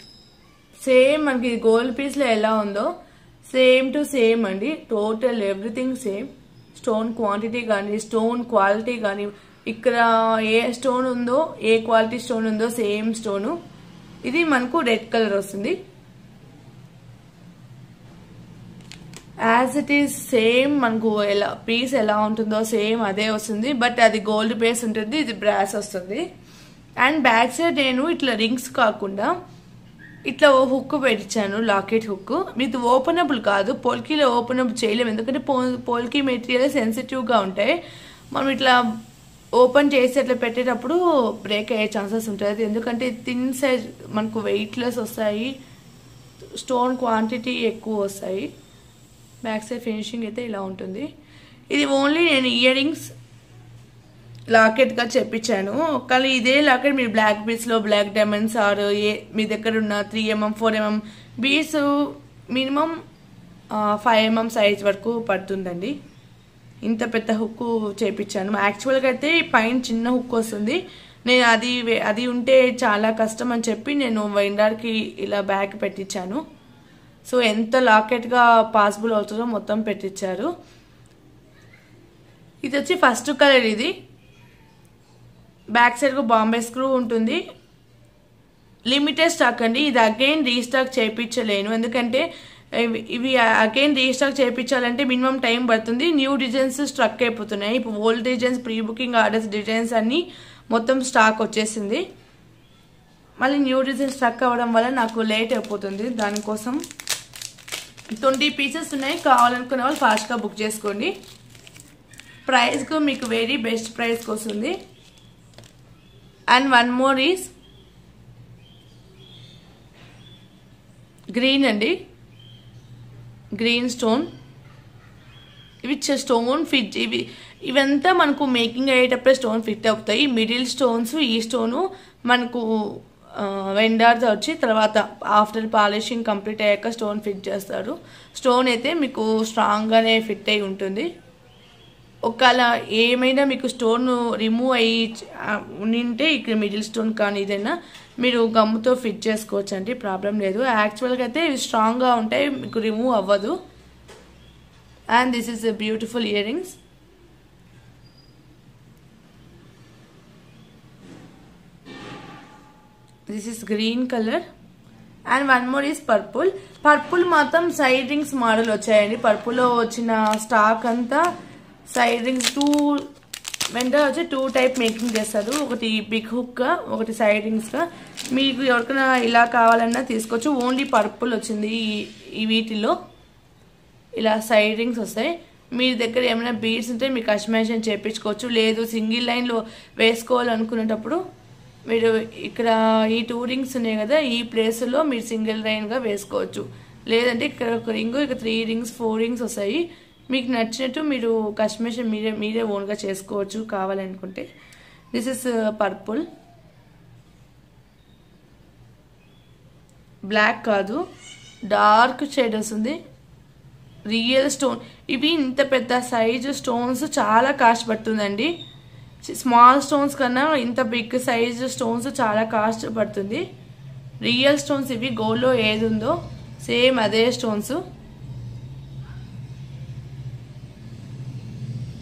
Same మనకి గోల్డ్ పీస్లో ఎలా ఉందో సేమ్ టు సేమ్ అండి. Total everything same. Stone quantity కానీ స్టోన్ క్వాలిటీ కానీ ఇక్కడ ఏ స్టోన్ ఉందో ఏ క్వాలిటీ స్టోన్ ఉందో సేమ్ స్టోను. ఇది మనకు రెడ్ కలర్ వస్తుంది. యాజ్ ఇట్ ఈస్ సేమ్ మనకు ఎలా పీస్ ఎలా ఉంటుందో సేమ్ అదే వస్తుంది. బట్ అది గోల్డ్ బేస్ ఉంటుంది, ఇది బ్రాస్ వస్తుంది. అండ్ బ్యాక్ సైడ్ నేను ఇట్లా రింగ్స్ కాకుండా ఇట్లా ఓ హుక్ పెట్టించాను, లాకెట్ హుక్. ఇది ఓపెనబుల్ కాదు, పోల్కీలో ఓపెనబుల్ చేయలేము ఎందుకంటే పోల్కీ మెటీరియల్ సెన్సిటివ్గా ఉంటాయి. మనం ఇట్లా ఓపెన్ చేసి అట్లా పెట్టేటప్పుడు బ్రేక్ అయ్యే ఛాన్సెస్ ఉంటుంది. ఎందుకంటే థిన్ సైజ్ మనకు వెయిట్లెస్ వస్తాయి, స్టోన్ క్వాంటిటీ ఎక్కువ వస్తాయి. బ్యాక్ సైడ్ ఫినిషింగ్ అయితే ఇలా ఉంటుంది. ఇది ఓన్లీ నేను ఇయర్ రింగ్స్ లాకెట్గా చెప్పించాను. కానీ ఇదే లాకెట్ మీరు బ్లాక్ బీడ్స్లో బ్లాక్ డైమండ్స్ ఆర్ మీ దగ్గర ఉన్న 3mm 4mm beads minimum 5mm size వరకు పడుతుందండి. ఇంత పెద్ద హుక్ చేపించాను. యాక్చువల్గా అయితే పైన చిన్న హుక్ వస్తుంది. నేను అది ఉంటే చాలా కష్టం అని చెప్పి నేను వెండర్కి ఇలా బ్యాక్ పెట్టించాను. సో ఎంత లాకెట్గా పాసిబుల్ అవుతుందో మొత్తం పెట్టించారు. ఇది వచ్చి ఫస్ట్ కలర్. ఇది బ్యాక్ సైడ్కు బాంబే స్క్రూ ఉంటుంది. లిమిటెడ్ స్టాక్ అండి. ఇది అగైన్ రీస్టాక్ చేయించలేను, ఎందుకంటే ఇవి అగైన్ రీస్టాక్ చేయించాలంటే మినిమం టైం పడుతుంది. న్యూ డిజైన్స్ స్ట్రక్ అయిపోతున్నాయి. ఇప్పుడు old designs pre booking orders designs అన్నీ మొత్తం స్టాక్ వచ్చేసింది. మళ్ళీ న్యూ డిజైన్ స్ట్రక్ అవ్వడం వల్ల నాకు లేట్ అయిపోతుంది. దానికోసం 20 పీసెస్ ఉన్నాయి. కావాలనుకునే వాళ్ళు ఫాస్ట్గా బుక్ చేసుకోండి. ప్రైస్కు మీకు వెరీ బెస్ట్ ప్రైస్కి వస్తుంది. And one more is green అండి, గ్రీన్ స్టోన్. ఇవి స్టోన్ ఫిట్, ఇవంతా మనకు మేకింగ్ అయ్యేటప్పుడే స్టోన్ ఫిట్ అవుతాయి. మిడిల్ స్టోన్స్, ఈ స్టోను మనకు వెండర్స్ వచ్చి తర్వాత ఆఫ్టర్ పాలిషింగ్ కంప్లీట్ అయ్యాక స్టోన్ ఫిట్ చేస్తారు. స్టోన్ అయితే మీకు స్ట్రాంగ్గానే ఫిట్ అయి ఉంటుంది. ఒకవేళ ఏమైనా మీకు స్టోన్ రిమూవ్ అయ్యి ఉంటే ఇక్కడ మిడిల్ స్టోన్ కానీ ఏదైనా మీరు గమ్ముతో ఫిట్ చేసుకోవచ్చు అండి, ప్రాబ్లం లేదు. యాక్చువల్గా అయితే ఇవి స్ట్రాంగ్గా ఉంటాయి, మీకు రిమూవ్ అవ్వదు. And this is a beautiful ear rings. This is green colour. And one more is purple. Purple మాత్రం సైడ్ రింగ్స్ మోడల్ వచ్చాయండి. పర్పుల్లో వచ్చిన స్టాక్ అంతా సైడ్ రింగ్స్ వెంటనే వచ్చి 2 టైప్ మేకింగ్ చేస్తారు. ఒకటి బిగ్ హుక్, ఒకటి సైడ్ రింగ్స్గా. మీకు ఎవరికైనా ఇలా కావాలన్నా తీసుకోవచ్చు. ఓన్లీ పర్పుల్ వచ్చింది ఈ వీటిలో. ఇలా సైడ్ రింగ్స్ వస్తాయి. మీ దగ్గర ఏమైనా బీడ్స్ ఉంటే మీకు కస్టమైజేషన్ చేయించుకోవచ్చు. లేదు సింగిల్ లైన్లో వేసుకోవాలనుకునేటప్పుడు మీరు ఇక్కడ ఈ 2 రింగ్స్ ఉన్నాయి కదా, ఈ ప్లేస్లో మీరు సింగిల్ లైన్గా వేసుకోవచ్చు. లేదంటే ఇక్కడ ఒక రింగ్, ఇక్కడ 3 రింగ్స్ 4 రింగ్స్ వస్తాయి. మీకు నచ్చినట్టు మీరు కస్టమైజేషన్ మీరే ఓన్గా చేసుకోవచ్చు కావాలనుకుంటే. This is purple. బ్లాక్ కాదు, డార్క్ షేడ్ వస్తుంది. Real stone. ఇవి ఇంత పెద్ద సైజు స్టోన్స్ చాలా కాస్ట్ పడుతుందండి. స్మాల్ స్టోన్స్ కన్నా ఇంత బిగ్ సైజు స్టోన్స్ చాలా కాస్ట్ పడుతుంది. రియల్ స్టోన్స్ ఇవి. గోల్డ్లో ఏది ఉందో సేమ్ అదే స్టోన్స్.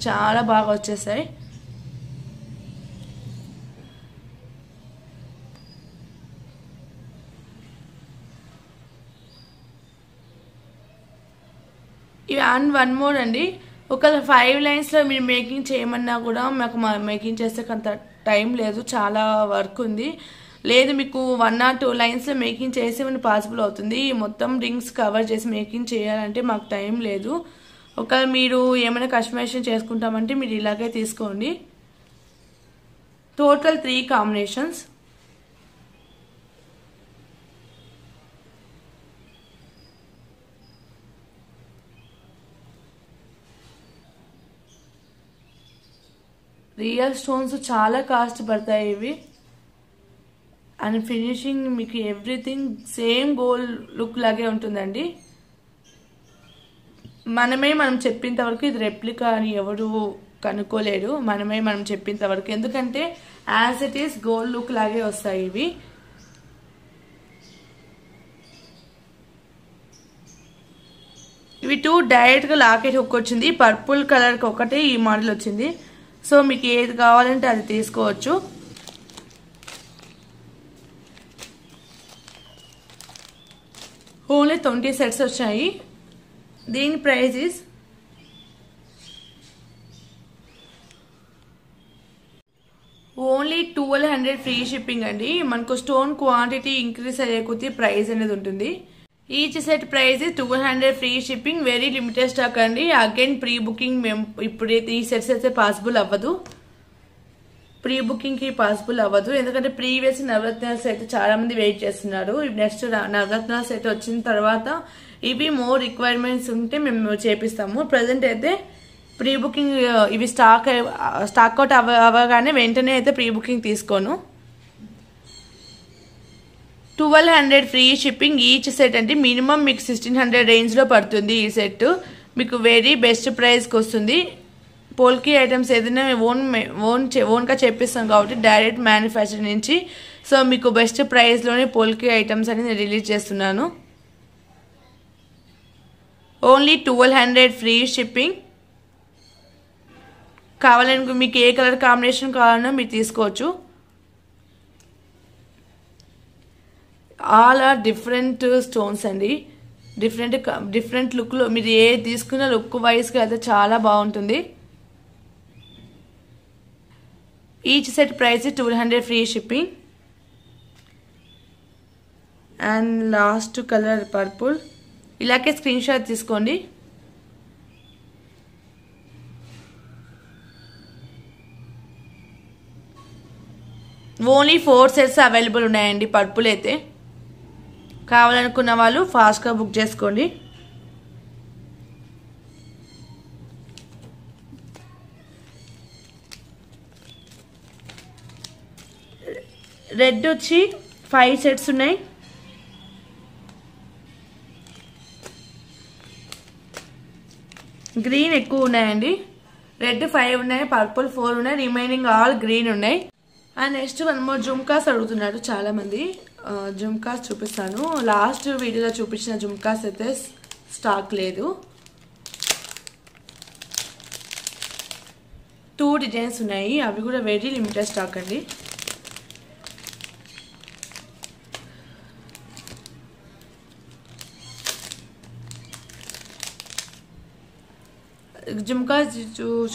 చాలా బాగా వచ్చేసాయి. ఇవి అండ్ వన్ మోర్ అండి. ఒక 5 లైన్స్లో మీరు మేకింగ్ చేయమన్నా కూడా మాకు మేకింగ్ చేసే అంత టైం లేదు, చాలా వర్క్ ఉంది. లేదు మీకు 1 or 2 లైన్స్లో మేకింగ్ చేసేమని పాసిబుల్ అవుతుంది. మొత్తం రింగ్స్ కవర్ చేసి మేకింగ్ చేయాలంటే మాకు టైం లేదు. ఒకవేళ మీరు ఏమైనా కస్టమైజేషన్ చేసుకుంటామంటే మీరు ఇలాగే తీసుకోండి. Total 3 combinations. రియల్ స్టోన్స్ చాలా కాస్ట్ పడతాయి ఇవి. అండ్ ఫినిషింగ్ మీకు ఎవ్రీథింగ్ సేమ్ గోల్డ్ లుక్ లాగే ఉంటుందండి. మనం చెప్పేంత వరకు ఇది రెప్లికా అని ఎవరు కనుక్కోలేరు. మనం చెప్పేంత వరకు, ఎందుకంటే as it is gold look లాగే వస్తాయి ఇవి. ఇవి 2 డైరెక్ట్గా లాకెట్ హుక్ వచ్చింది. పర్పుల్ కలర్కి ఒకటే ఈ మోడల్ వచ్చింది. సో మీకు ఏది కావాలంటే అది తీసుకోవచ్చు. ఓన్లీ 20 సెట్స్ వచ్చాయి. దీని price is only 1200 free shipping అండి. మనకు స్టోన్ క్వాంటిటీ ఇంక్రీజ్ అయ్యే కొద్దీ ప్రైస్ అనేది ఉంటుంది. Each set price 1200 free shipping. Very limited stock అండి. అగైన్ ప్రీ బుకింగ్ మేము ఇప్పుడు ఈ సెట్స్ అయితే పాసిబుల్ అవ్వదు. ప్రీ బుకింగ్ కి పాసిబుల్ అవ్వదు, ఎందుకంటే ప్రీవియస్ నవరత్నాలు అయితే చాలా మంది వెయిట్ చేస్తున్నారు. నెక్స్ట్ నవరత్నాలు అయితే వచ్చిన తర్వాత ఇవి మోర్ రిక్వైర్మెంట్స్ ఉంటే మేము చేపిస్తాము. ప్రజెంట్ అయితే ప్రీ బుకింగ్ ఇవి స్టాక్ అవుట్ అవ్వగానే వెంటనే అయితే ప్రీ బుకింగ్ తీసుకోను. 1200 ఫ్రీ షిప్పింగ్ ఈచ్ సెట్ అంటే మినిమం మీకు 1600 రేంజ్లో పడుతుంది. ఈ సెట్ మీకు వెరీ బెస్ట్ ప్రైస్కి వస్తుంది. పోల్కి ఐటమ్స్ ఏదైనా ఓన్గా చెప్పిస్తాం కాబట్టి డైరెక్ట్ మ్యానుఫ్యాక్చర్ నుంచి. సో మీకు బెస్ట్ ప్రైస్లోనే పోల్కి ఐటమ్స్ అని నేను రిలీజ్ చేస్తున్నాను. Only 1200 free shipping. కావాలనుకో మీకు ఏ కలర్ కాంబినేషన్ కావాలన్నా మీరు తీసుకోవచ్చు. ఆల్ ఆర్ డిఫరెంట్ స్టోన్స్ అండి. డిఫరెంట్ లుక్లో మీరు ఏ తీసుకున్న లుక్ వైజ్గా అయితే చాలా బాగుంటుంది. Each set price 1200 free shipping. And last colour purple. ఇలాగే స్క్రీన్ షాట్ తీసుకోండి. ఓన్లీ 4 సెట్స్ అవైలబుల్ ఉన్నాయండి పర్పుల్ అయితే. కావాలనుకున్న వాళ్ళు ఫాస్ట్గా బుక్ చేసుకోండి. రెడ్ వచ్చి 5 సెట్స్ ఉన్నాయి. గ్రీన్ ఎక్కువ ఉన్నాయండి. రెడ్ 5 ఉన్నాయి, పర్పుల్ 4 ఉన్నాయి, రిమైనింగ్ ఆల్ గ్రీన్ ఉన్నాయి. అండ్ నెక్స్ట్ మనము జుమ్కాస్ అడుగుతున్నారు చాలా మంది. జుమ్కాస్ చూపిస్తాను. లాస్ట్ వీడియోలో చూపించిన జుమ్కాస్ అయితే స్టాక్ లేదు. 2 డిజైన్స్ ఉన్నాయి, అవి కూడా వెరీ లిమిటెడ్ స్టాక్ అండి. జుమ్కా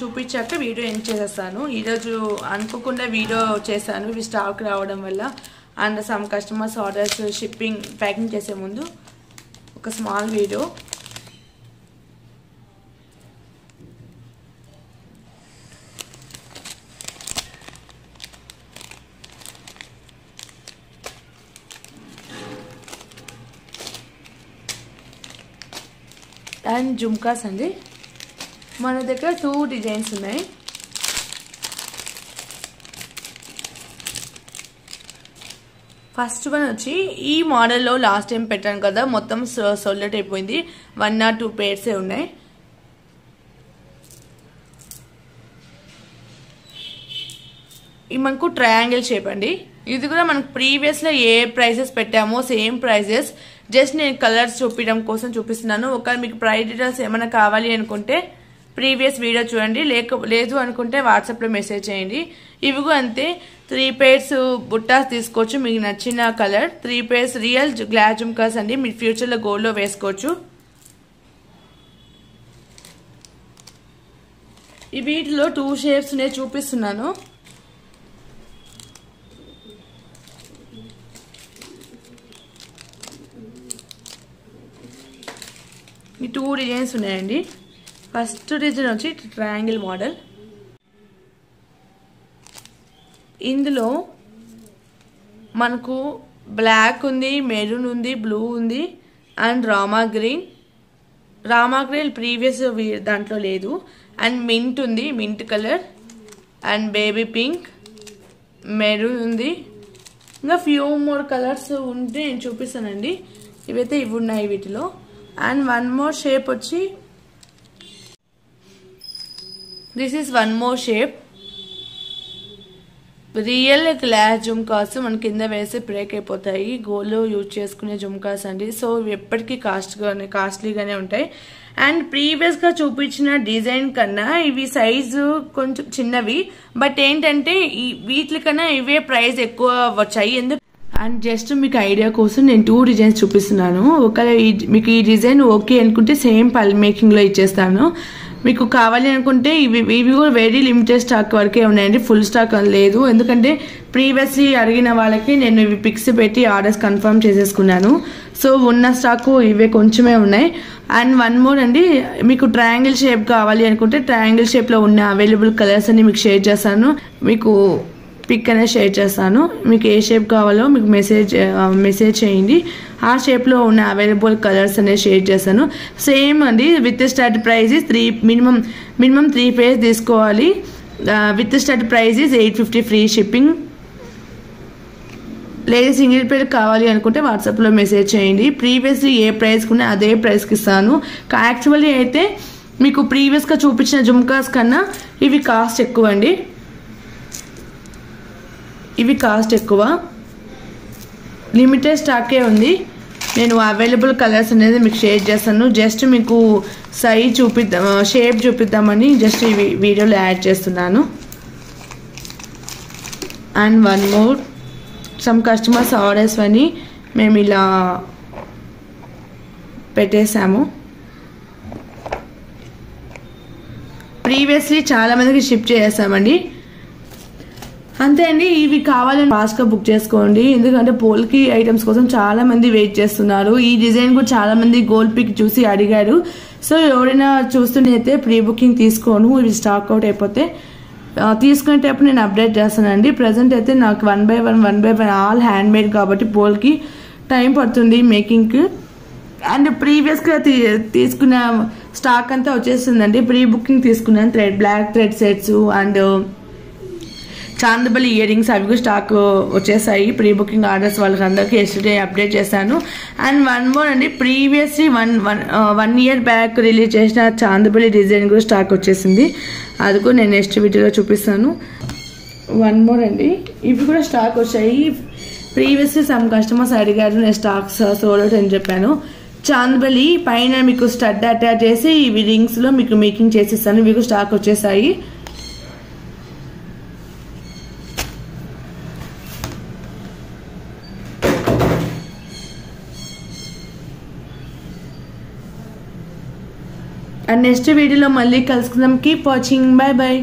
చూపించాక వీడియో ఎండ్ చేసేస్తాను. ఈరోజు అనుకోకుండా వీడియో చేశాను ఇవి స్టాక్ రావడం వల్ల. And some customers orders shipping packing చేసే ముందు ఒక స్మాల్ వీడియో. అండ్ జుమ్కాస్ అండి, మన దగ్గర 2 డిజైన్స్ ఉన్నాయి. ఫస్ట్ వన్ వచ్చి ఈ మోడల్లో లాస్ట్ టైం పెట్టాను కదా, మొత్తం సోల్డ్ అయిపోయింది. 1 or 2 పేర్సే ఉన్నాయి. ఇది మనకు ట్రయాంగిల్ షేప్ అండి. ఇది కూడా మనకు ప్రీవియస్లో ఏ ప్రైసెస్ పెట్టామో సేమ్ ప్రైసెస్. జస్ట్ నేను కలర్స్ చూపించడం కోసం చూపిస్తున్నాను. ఒకవేళ మీకు ప్రైస్ డీటెయిల్స్ ఏమైనా కావాలి అనుకుంటే ప్రీవియస్ వీడియో చూడండి, లేదు అనుకుంటే వాట్సాప్లో మెసేజ్ చేయండి. ఇవి అంతే 3 pairs బుట్టాస్ తీసుకోవచ్చు మీకు నచ్చిన colour. 3 pairs real glass jhumkas అండి, మీరు ఫ్యూచర్లో గోల్డ్లో వేసుకోవచ్చు. ఈ వీటిలో 2 షేప్స్ నేను చూపిస్తున్నాను. ఈ 2 డిజైన్స్ ఉన్నాయండి. ఫస్ట్ డిజైన్ వచ్చి ట్రయాంగిల్ మోడల్. ఇందులో మనకు బ్లాక్ ఉంది, మెరూన్ ఉంది, బ్లూ ఉంది and Rama green. Rama green previous దాంట్లో లేదు. అండ్ మింట్ ఉంది, mint colour and baby pink, maroon ఉంది. ఇంకా ఫ్యూ మోర్ కలర్స్ ఉంటే నేను చూపిస్తానండి. ఇవైతే ఇవి ఉన్నాయి వీటిలో. అండ్ వన్ మోర్ షేప్ వచ్చి this is one more shape. Real glass jhumkas మన కింద వేసి బ్రేక్ అయిపోతాయి. గోల్డ్లో యూజ్ చేసుకునే జుమ్కాస్ అండి. సో ఎప్పటికీ కాస్ట్లీగానే ఉంటాయి. అండ్ ప్రీవియస్గా చూపించిన డిజైన్ కన్నా ఇవి సైజు కొంచెం చిన్నవి, బట్ ఏంటంటే వీటికన్నా ఇవే ప్రైస్ ఎక్కువ వచ్చాయి. ఎందుకు అండ్ జస్ట్ మీకు ఐడియా కోసం నేను 2 డిజైన్స్ చూపిస్తున్నాను. ఒకవేళ మీకు ఈ డిజైన్ ఓకే అనుకుంటే సేమ్ పల్ మేకింగ్లో ఇచ్చేస్తాను. మీకు కావాలి అనుకుంటే ఇవి కూడా వెరీ లిమిటెడ్ స్టాక్ వరకే ఉన్నాయండి, ఫుల్ స్టాక్ లేదు. ఎందుకంటే ప్రీవియస్లీ అడిగిన వాళ్ళకి నేను ఇవి పిక్స్ పెట్టి ఆర్డర్స్ కన్ఫర్మ్ చేసేసుకున్నాను. సో ఉన్న స్టాక్ ఇవే కొంచెమే ఉన్నాయి. అండ్ వన్ మోర్ అండి, మీకు ట్రయాంగిల్ షేప్ కావాలి అనుకుంటే ట్రయాంగిల్ షేప్లో ఉన్న అవైలబుల్ కలర్స్ అన్ని మీకు షేర్ చేస్తాను. మీకు పిక్ అనేది షేర్ చేస్తాను. మీకు ఏ షేప్ కావాలో మీకు మెసేజ్ చేయండి. ఆ షేప్లో ఉన్న అవైలబుల్ కలర్స్ అనేది షేర్ చేస్తాను. సేమ్ అండి, with start price minimum 3 pairs తీసుకోవాలి. With start price 850 free shipping. లేదా సింగిల్ పేర్ కావాలి అనుకుంటే వాట్సాప్లో మెసేజ్ చేయండి. ప్రీవియస్లీ ఏ ప్రైస్కి ఉన్నా అదే ప్రైస్కి ఇస్తాను. యాక్చువల్లీ అయితే మీకు ప్రీవియస్గా చూపించిన జుమ్కాస్ కన్నా ఇవి కాస్ట్ ఎక్కువ అండి. ఇవి కాస్ట్ ఎక్కువ. లిమిటెడ్ స్టాకే ఉంది. నేను అవైలబుల్ కలర్స్ అనేది మీకు షేర్ చేస్తాను. జస్ట్ మీకు సైజ్ షేప్ చూపిద్దామని జస్ట్ ఈ వీడియోలో యాడ్ చేస్తున్నాను. And one more, some customers orders అని మేము ఇలా పెట్టేసాము. ప్రీవియస్లీ చాలామందికి షిప్ చేసామండి. అంతే అండి. ఇవి కావాలని ఫాస్ట్గా బుక్ చేసుకోండి. ఎందుకంటే పోల్కి ఐటమ్స్ కోసం చాలామంది వెయిట్ చేస్తున్నారు. ఈ డిజైన్ కూడా చాలామంది గోల్డ్ పిక్ చూసి అడిగారు. సో ఎవరైనా చూస్తుంటే ప్రీ బుకింగ్ తీసుకోను. ఇవి స్టాక్ అవుట్ అయిపోతే తీసుకునేటప్పుడు నేను అప్డేట్ చేస్తానండి. ప్రజెంట్ అయితే నాకు 1 by 1 ఆల్ హ్యాండ్ మేడ్ కాబట్టి పోల్కి టైం పడుతుంది మేకింగ్కి. అండ్ ప్రీవియస్గా తీసుకున్న స్టాక్ అంతా వచ్చేస్తుందండి. ప్రీ బుకింగ్ తీసుకున్నాను. Black thread sets and chandbali earrings అవి కూడా స్టాక్ వచ్చేసాయి. ప్రీ బుకింగ్ ఆర్డర్స్ వాళ్ళకి అందరికీ ఎస్టర్డే అప్డేట్ చేశాను. అండ్ వన్ మోర్ అండి, ప్రీవియస్లీ 1 year బ్యాక్ రిలీజ్ చేసిన చాందబలి డిజైన్ కూడా స్టాక్ వచ్చేసింది. అది కూడా నేను నెక్స్ట్ వీడియోలో చూపిస్తాను. వన్ మోర్ అండి, ఇవి కూడా స్టాక్ వచ్చాయి. ప్రీవియస్లీ సమ్ కస్టమర్స్ అడిగారు, నేను స్టాక్స్ సోల్డ్ అవుట్ అని చెప్పాను. చాందబలి పైన మీకు స్టడ్ అటాచ్ చేసి ఇవి రింగ్స్లో మీకు మేకింగ్ చేసిస్తాను. ఇవి కూడా స్టాక్ వచ్చేసాయి. అండ్ నెక్స్ట్ వీడియోలో మళ్ళీ కలుసుకుందాం. Keep watching. By by.